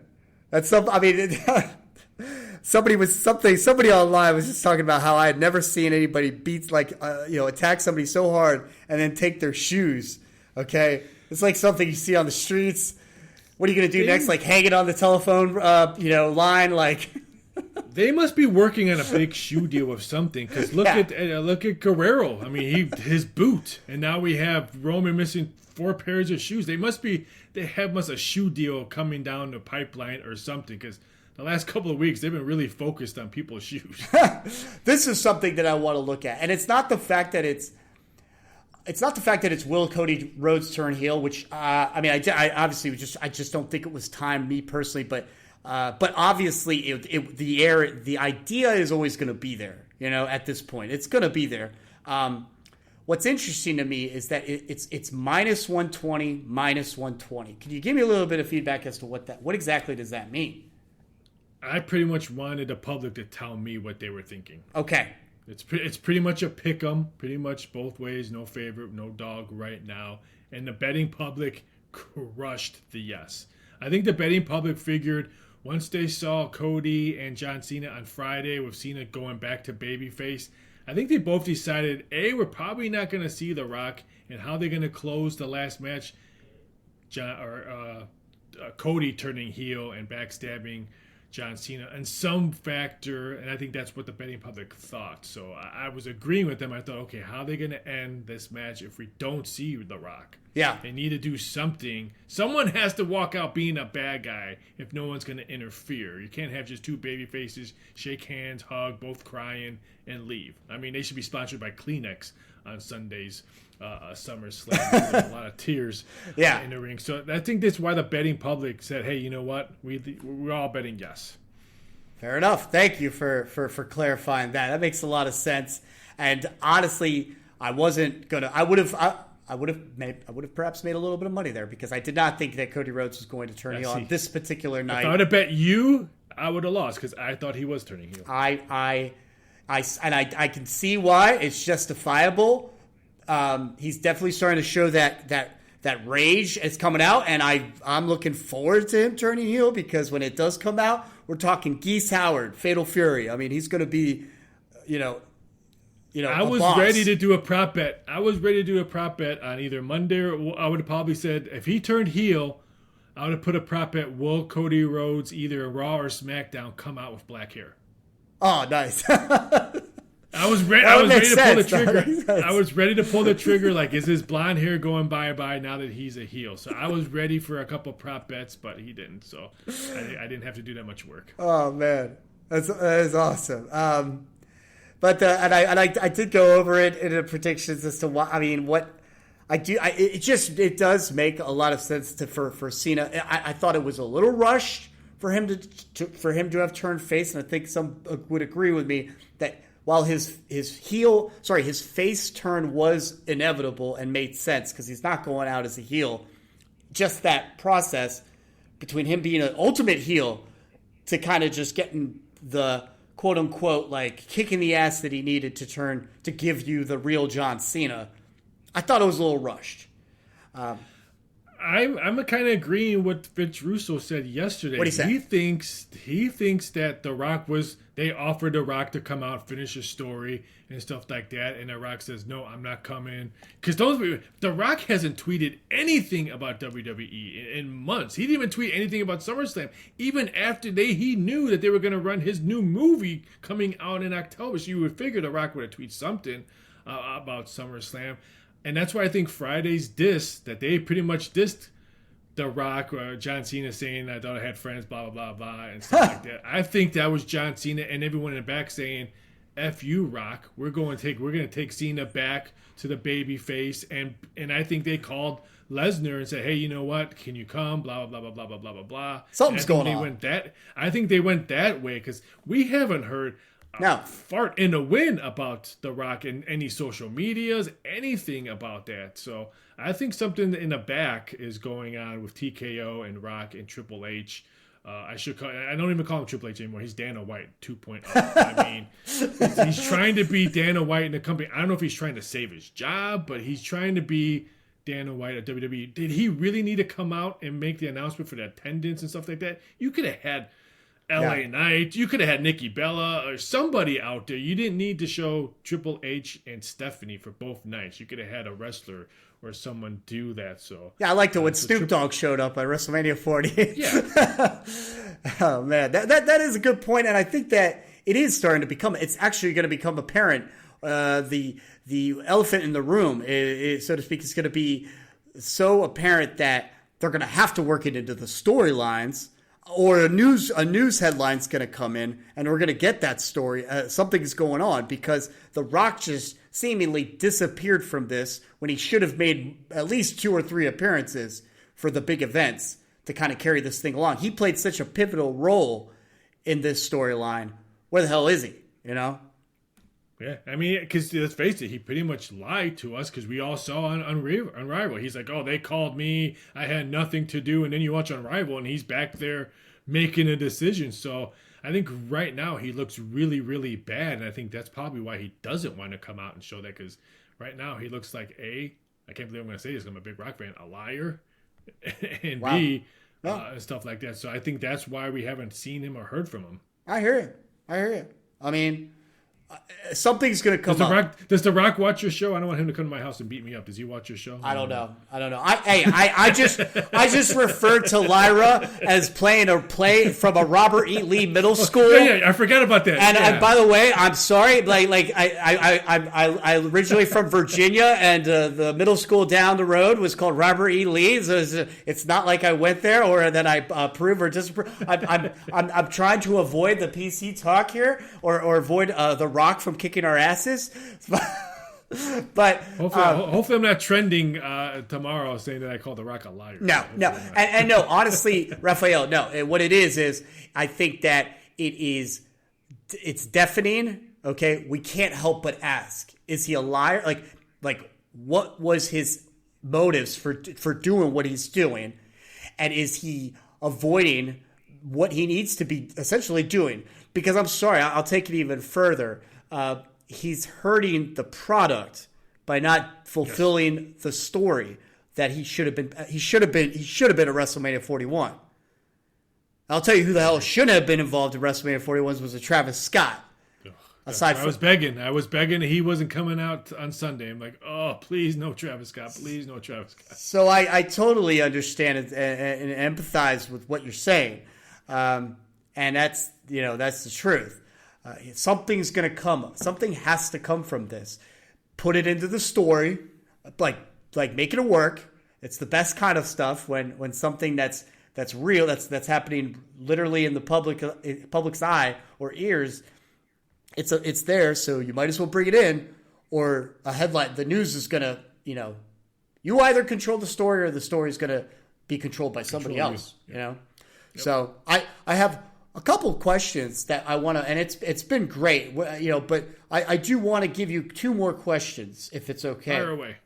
that's something. I mean. Somebody online was just talking about how I had never seen anybody attack somebody so hard and then take their shoes. Okay, it's like something you see on the streets. What are you going to do next? Hang it on the telephone, line? They must be working on a big shoe deal with something. Because look at Guerrero. I mean, his boot, and now we have Roman missing 4 pairs of shoes. They must have a shoe deal coming down the pipeline or something. Because the last couple of weeks, they've been really focused on people's shoes. This is something that I want to look at, and it's not the fact that it's Will Cody Rhodes turn heel, which I obviously I just don't think it was time, me personally, but But obviously, the idea is always going to be there. At this point, it's going to be there. What's interesting to me is that it's minus 120, minus 120. Can you give me a little bit of feedback as to what exactly does that mean? I pretty much wanted the public to tell me what they were thinking. Okay. It's pretty much a pick 'em, pretty much both ways, no favorite, no dog right now. And the betting public crushed the yes. I think the betting public figured once they saw Cody and John Cena on Friday with Cena going back to babyface, I think they both decided, A, we're probably not going to see The Rock, and how they're going to close the last match, Cody turning heel and backstabbing John Cena, and some factor, and I think that's what the betting public thought. So I was agreeing with them. I thought, okay, how are they going to end this match if we don't see The Rock? Yeah. They need to do something. Someone has to walk out being a bad guy if no one's going to interfere. You can't have just two baby faces, shake hands, hug, both crying, and leave. I mean, they should be sponsored by Kleenex on Sundays. SummerSlam, a lot of tears in the ring. So I think that's why the betting public said, "Hey, you know what? We're all betting yes." Fair enough. Thank you for clarifying that. That makes a lot of sense. And honestly, I wasn't gonna. I would have perhaps made a little bit of money there because I did not think that Cody Rhodes was going to turn heel on this particular night. If I would have bet you, I would have lost because I thought he was turning heel. I can see why it's justifiable. He's definitely starting to show that rage is coming out, and I'm looking forward to him turning heel because when it does come out, we're talking Geese Howard, Fatal Fury. I mean, he's going to be, I was ready to do a prop bet. I was ready to do a prop bet on either Monday or I would have probably said if he turned heel, I would have put a prop bet. Will Cody Rhodes either Raw or SmackDown come out with black hair? Oh, nice. I was ready to pull the trigger. I was ready to pull the trigger. Like, is his blonde hair going bye-bye now that he's a heel? So I was ready for a couple prop bets, but he didn't. So I didn't have to do that much work. Oh man, that is awesome. But I did go over it in the predictions as to what I do. It does make a lot of sense for Cena. I thought it was a little rushed for him to have turned face, and I think some would agree with me that. While his face turn was inevitable and made sense because he's not going out as a heel, just that process between him being an ultimate heel to kind of just getting the quote unquote like kicking the ass that he needed to give you the real John Cena, I thought it was a little rushed. I'm kind of agreeing with what Vince Russo said yesterday. What he said? He thinks that The Rock they offered The Rock to come out, finish his story and stuff like that, and The Rock says, "No, I'm not coming." Because The Rock hasn't tweeted anything about WWE in months. He didn't even tweet anything about SummerSlam, even after he knew that they were going to run his new movie coming out in October. So you would figure The Rock would have tweeted something about SummerSlam. And that's why I think Friday's diss, that they pretty much dissed The Rock or John Cena saying, "I thought I had friends, blah, blah, blah, blah," and stuff like that. I think that was John Cena and everyone in the back saying, "F you, Rock. We're going to take Cena back to the baby face." And I think they called Lesnar and said, "Hey, you know what? Can you come? Blah, blah, blah, blah, blah, blah, blah, blah." Something's going on. I think they went that way because we haven't heard fart in the wind about The Rock in any social medias, anything about that. So I think something in the back is going on with TKO and Rock and Triple H. I don't even call him Triple H anymore. He's Dana White 2.0. I mean, he's trying to be Dana White in the company. I don't know if he's trying to save his job, but he's trying to be Dana White at WWE. Did he really need to come out and make the announcement for the attendance and stuff like that? You could have had LA Knight. You could have had Nikki Bella or somebody out there. You didn't need to show Triple H and Stephanie for both nights. You could have had a wrestler or someone do that. So yeah, I liked it when Snoop Dogg showed up at WrestleMania 40. Yeah. Oh man, that is a good point, and I think that it is starting to become. It's actually going to become apparent. The elephant in the room, so to speak, is going to be so apparent that they're going to have to work it into the storylines. Or a news headline's going to come in, and we're going to get that story. Something's going on because The Rock just seemingly disappeared from this when he should have made at least 2 or 3 appearances for the big events to kind of carry this thing along. He played such a pivotal role in this storyline. Where the hell is he? You know? Yeah, I mean, because let's face it, he pretty much lied to us because we all saw on Rival. He's like, oh, they called me, I had nothing to do, and then you watch on Rival, and he's back there making a decision. So I think right now he looks really, really bad, and I think that's probably why he doesn't want to come out and show that, because right now he looks like I can't believe I'm going to say this, I'm a big Rock fan, a liar, and wow. B, and stuff like that. So I think that's why we haven't seen him or heard from him. I hear you. I mean, something's going to come up. Does The Rock watch your show? I don't want him to come to my house and beat me up. Does he watch your show? I don't know. I just referred to Lyra as playing a play from a Robert E. Lee middle school. Yeah, I forgot about that. And by the way, I'm sorry. I originally from Virginia, and the middle school down the road was called Robert E. Lee. So it's not like I went there or that I approve or disapprove. I'm trying to avoid the PC talk here or avoid the Rock from kicking our asses. But hopefully I'm not trending tomorrow saying that I called The Rock a liar. No, and no, honestly, Raphael, no. What it is I think that it's deafening. Okay, we can't help but ask: is he a liar? Like, what was his motives for doing what he's doing, and is he avoiding what he needs to be essentially doing? Because I'm sorry, I'll take it even further. He's hurting the product by not fulfilling the story that he should have been. He should have been at WrestleMania 41. I'll tell you who the hell shouldn't have been involved in WrestleMania 41 was a Travis Scott. I was begging. He wasn't coming out on Sunday. I'm like, oh, please no Travis Scott. Please no Travis Scott. So I totally understand it and empathize with what you're saying, and that's the truth. Something's going to come. Something has to come from this. Put it into the story, like make it work. It's the best kind of stuff when something that's real, that's happening literally in the public's eye or ears. It's there, so you might as well bring it in. Or a headline. The news is going to, you either control the story or the story is going to be controlled by somebody else. Yep. So I have a couple of questions that I want to, and it's been great, but I do want to give you two more questions, if it's okay. Fire away.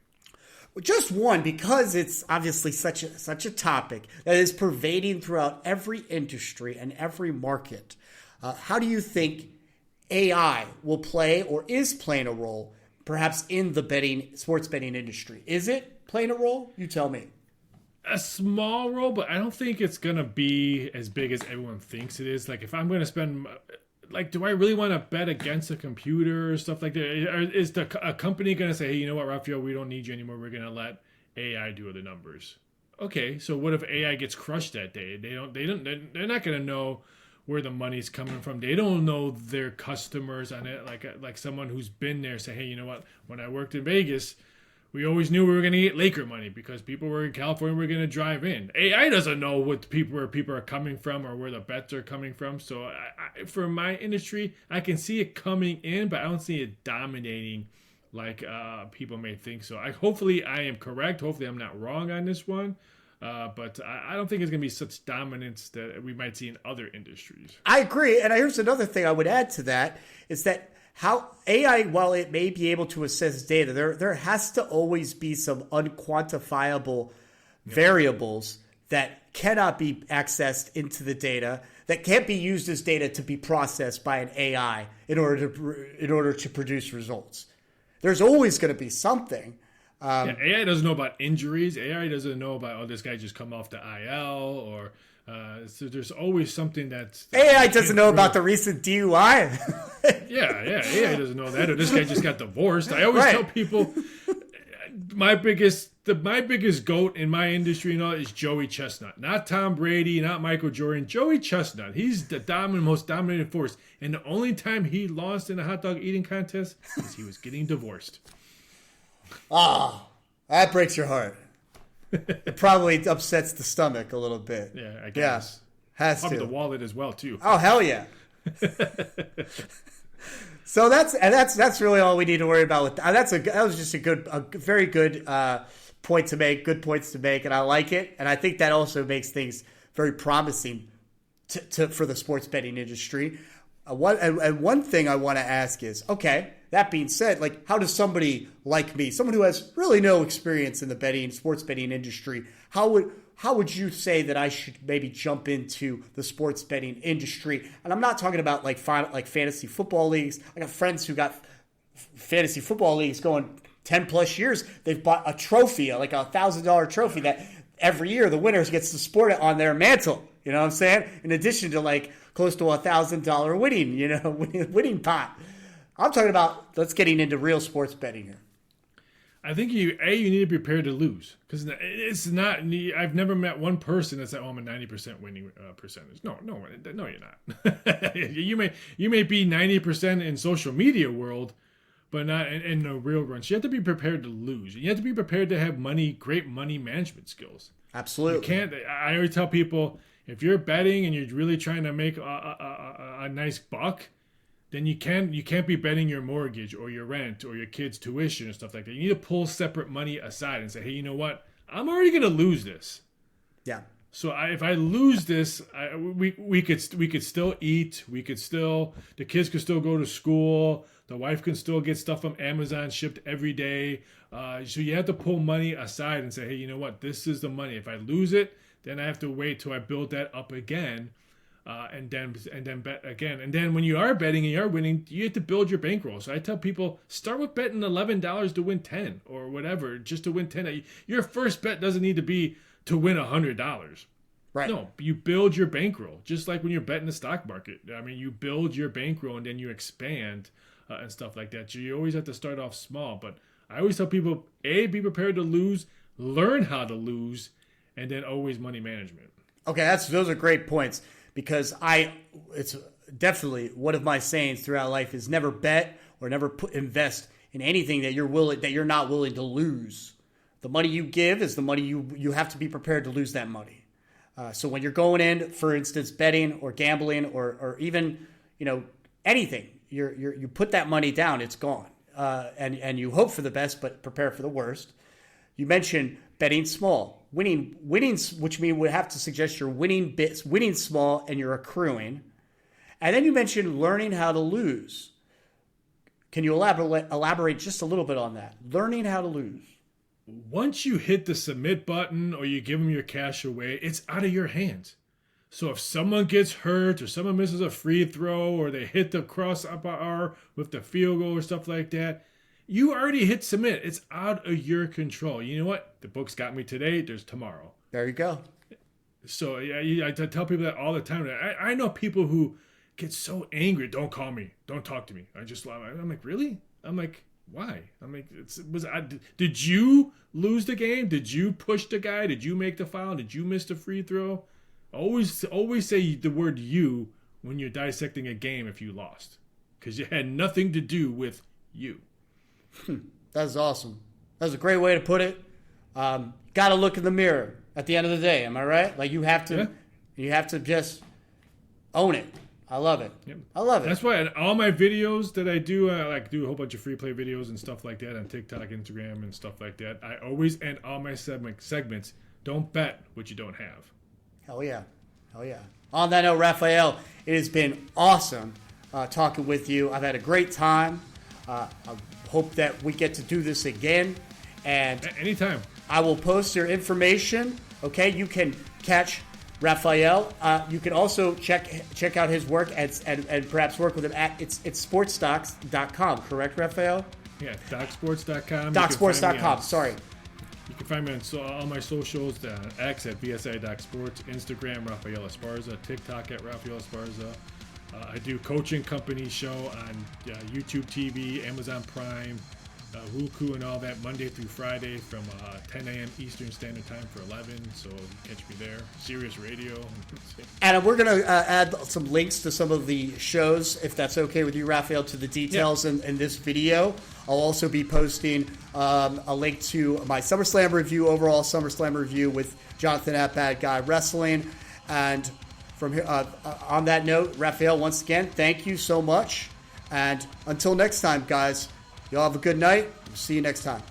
Just one, because it's obviously such a topic that is pervading throughout every industry and every market. How do you think AI will play or is playing a role, perhaps in the sports betting industry? Is it playing a role? You tell me. A small role, but I don't think it's going to be as big as everyone thinks it is. Like, if I'm going to spend, do I really want to bet against a computer or stuff like that? Or is a company going to say, hey, you know what, Raphael, we don't need you anymore. We're going to let AI do the numbers. Okay, so what if AI gets crushed that day? They're not going to know where the money's coming from. They don't know their customers on it. Like someone who's been there say, hey, you know what, when I worked in Vegas, we always knew we were going to get Laker money because people were in California, we're going to drive in. AI doesn't know where people are coming from or where the bets are coming from. So for my industry, I can see it coming in, but I don't see it dominating like people may think. So hopefully I am correct. Hopefully I'm not wrong on this one. But I don't think it's going to be such dominance that we might see in other industries. I agree. And here's another thing I would add to that is that how AI, while it may be able to assess data, there has to always be some unquantifiable variables that cannot be accessed into the data, that can't be used as data to be processed by an AI in order to produce results. There's always going to be something. AI doesn't know about injuries. AI doesn't know about, this guy just come off the IL or... so there's always something that's AI doesn't know about the recent DUI. yeah, AI doesn't know that. Or this guy just got divorced. I always tell people my biggest goat in my industry and all is Joey Chestnut. Not Tom Brady, not Michael Jordan. Joey Chestnut. He's the most dominant force. And the only time he lost in a hot dog eating contest is he was getting divorced. That breaks your heart. It probably upsets the stomach a little bit. Yeah, I guess. Yeah, has probably to. The wallet as well, too. Oh, hell yeah. So that's really all we need to worry about with that. That was just a very good point to make, good points to make, and I like it. And I think that also makes things very promising for the sports betting industry. One thing I want to ask is, okay, that being said, like, how does somebody like me, someone who has really no experience in the sports betting industry, how would you say that I should maybe jump into the sports betting industry? And I'm not talking about like fantasy football leagues. I got friends who got fantasy football leagues going 10 plus years. They've bought a trophy, like $1,000 trophy that every year the winner gets to sport it on their mantle. You know what I'm saying? In addition to like close to $1,000 winning pot. I'm talking about, let's getting into real sports betting here. I think you need to be prepared to lose, because it's not. I've never met one person that's like, oh, I'm a 90% winning percentage. No, you're not. you may be 90% in social media world, but not in the real run. So you have to be prepared to lose. You have to be prepared to have great money management skills. Absolutely. You can't. I always tell people, if you're betting and you're really trying to make a nice buck, then you can't be betting your mortgage or your rent or your kids' tuition and stuff like that. You need to pull separate money aside and say, hey, you know what? I'm already going to lose this. Yeah. So if I lose this, we could still eat. The kids could still go to school. The wife can still get stuff from Amazon shipped every day. So you have to pull money aside and say, hey, you know what? This is the money. If I lose it, then I have to wait till I build that up again. And then bet again. And then when you are betting and you are winning, you have to build your bankroll. So I tell people, start with betting $11 to win 10 or whatever, just to win 10. Your first bet doesn't need to be to win $100. Right. No, you build your bankroll. Just like when you're betting the stock market. I mean, you build your bankroll and then you expand and stuff like that. So you always have to start off small. But I always tell people, be prepared to lose, learn how to lose, and then always money management. Okay, those are great points. Because it's definitely one of my sayings throughout life is never bet or never invest in anything that you're not willing to lose. The money you give is the money you have to be prepared to lose that money. So when you're going in, for instance, betting or gambling or even anything, you put that money down, it's gone, and you hope for the best but prepare for the worst. You mentioned betting small. Winning, which means we have to suggest you're winning small and you're accruing. And then you mentioned learning how to lose. Can you elaborate just a little bit on that? Learning how to lose. Once you hit the submit button or you give them your cash away, it's out of your hands. So if someone gets hurt or someone misses a free throw or they hit the crossbar with the field goal or stuff like that, you already hit submit. It's out of your control. You know what? The book's got me today. There's tomorrow. There you go. So I tell people that all the time. I know people who get so angry. Don't call me. Don't talk to me. I'm like, really? I'm like, why? I'm like, did you lose the game? Did you push the guy? Did you make the foul? Did you miss the free throw? Always say the word you when you're dissecting a game if you lost. Because it had nothing to do with you. That's awesome. That's a great way to put it. Got to look in the mirror at the end of the day. Am I right? Like you have to just own it. I love it. Yep. I love it. That's why in all my videos that I do, I do a whole bunch of free play videos and stuff like that on TikTok, Instagram, and stuff like that. I always end all my segments. Don't bet what you don't have. Hell yeah. On that note, Raphael, it has been awesome talking with you. I've had a great time. I hope that we get to do this again. And anytime. I will post your information. Okay, you can catch Raphael. You can also check out his work and perhaps work with him at it's sportsstocks.com. Correct, Raphael? Yeah, docsports.com. Docsports.com. Sorry. You can find me on all my socials, X at BSI.sports, Instagram, Rafael Esparza, TikTok at Rafael Esparza. I do coaching company show on YouTube TV, Amazon Prime, Roku, and all that Monday through Friday from 10 a.m. Eastern Standard Time for 11. So you catch me there. Sirius Radio. And we're going to add some links to some of the shows, if that's okay with you, Raphael, to the details in this video. I'll also be posting a link to my SummerSlam review, overall SummerSlam review with Jonathan at Bad Guy Wrestling. And from here, on that note, Raphael, once again, thank you so much. And until next time, guys, y'all have a good night. See you next time.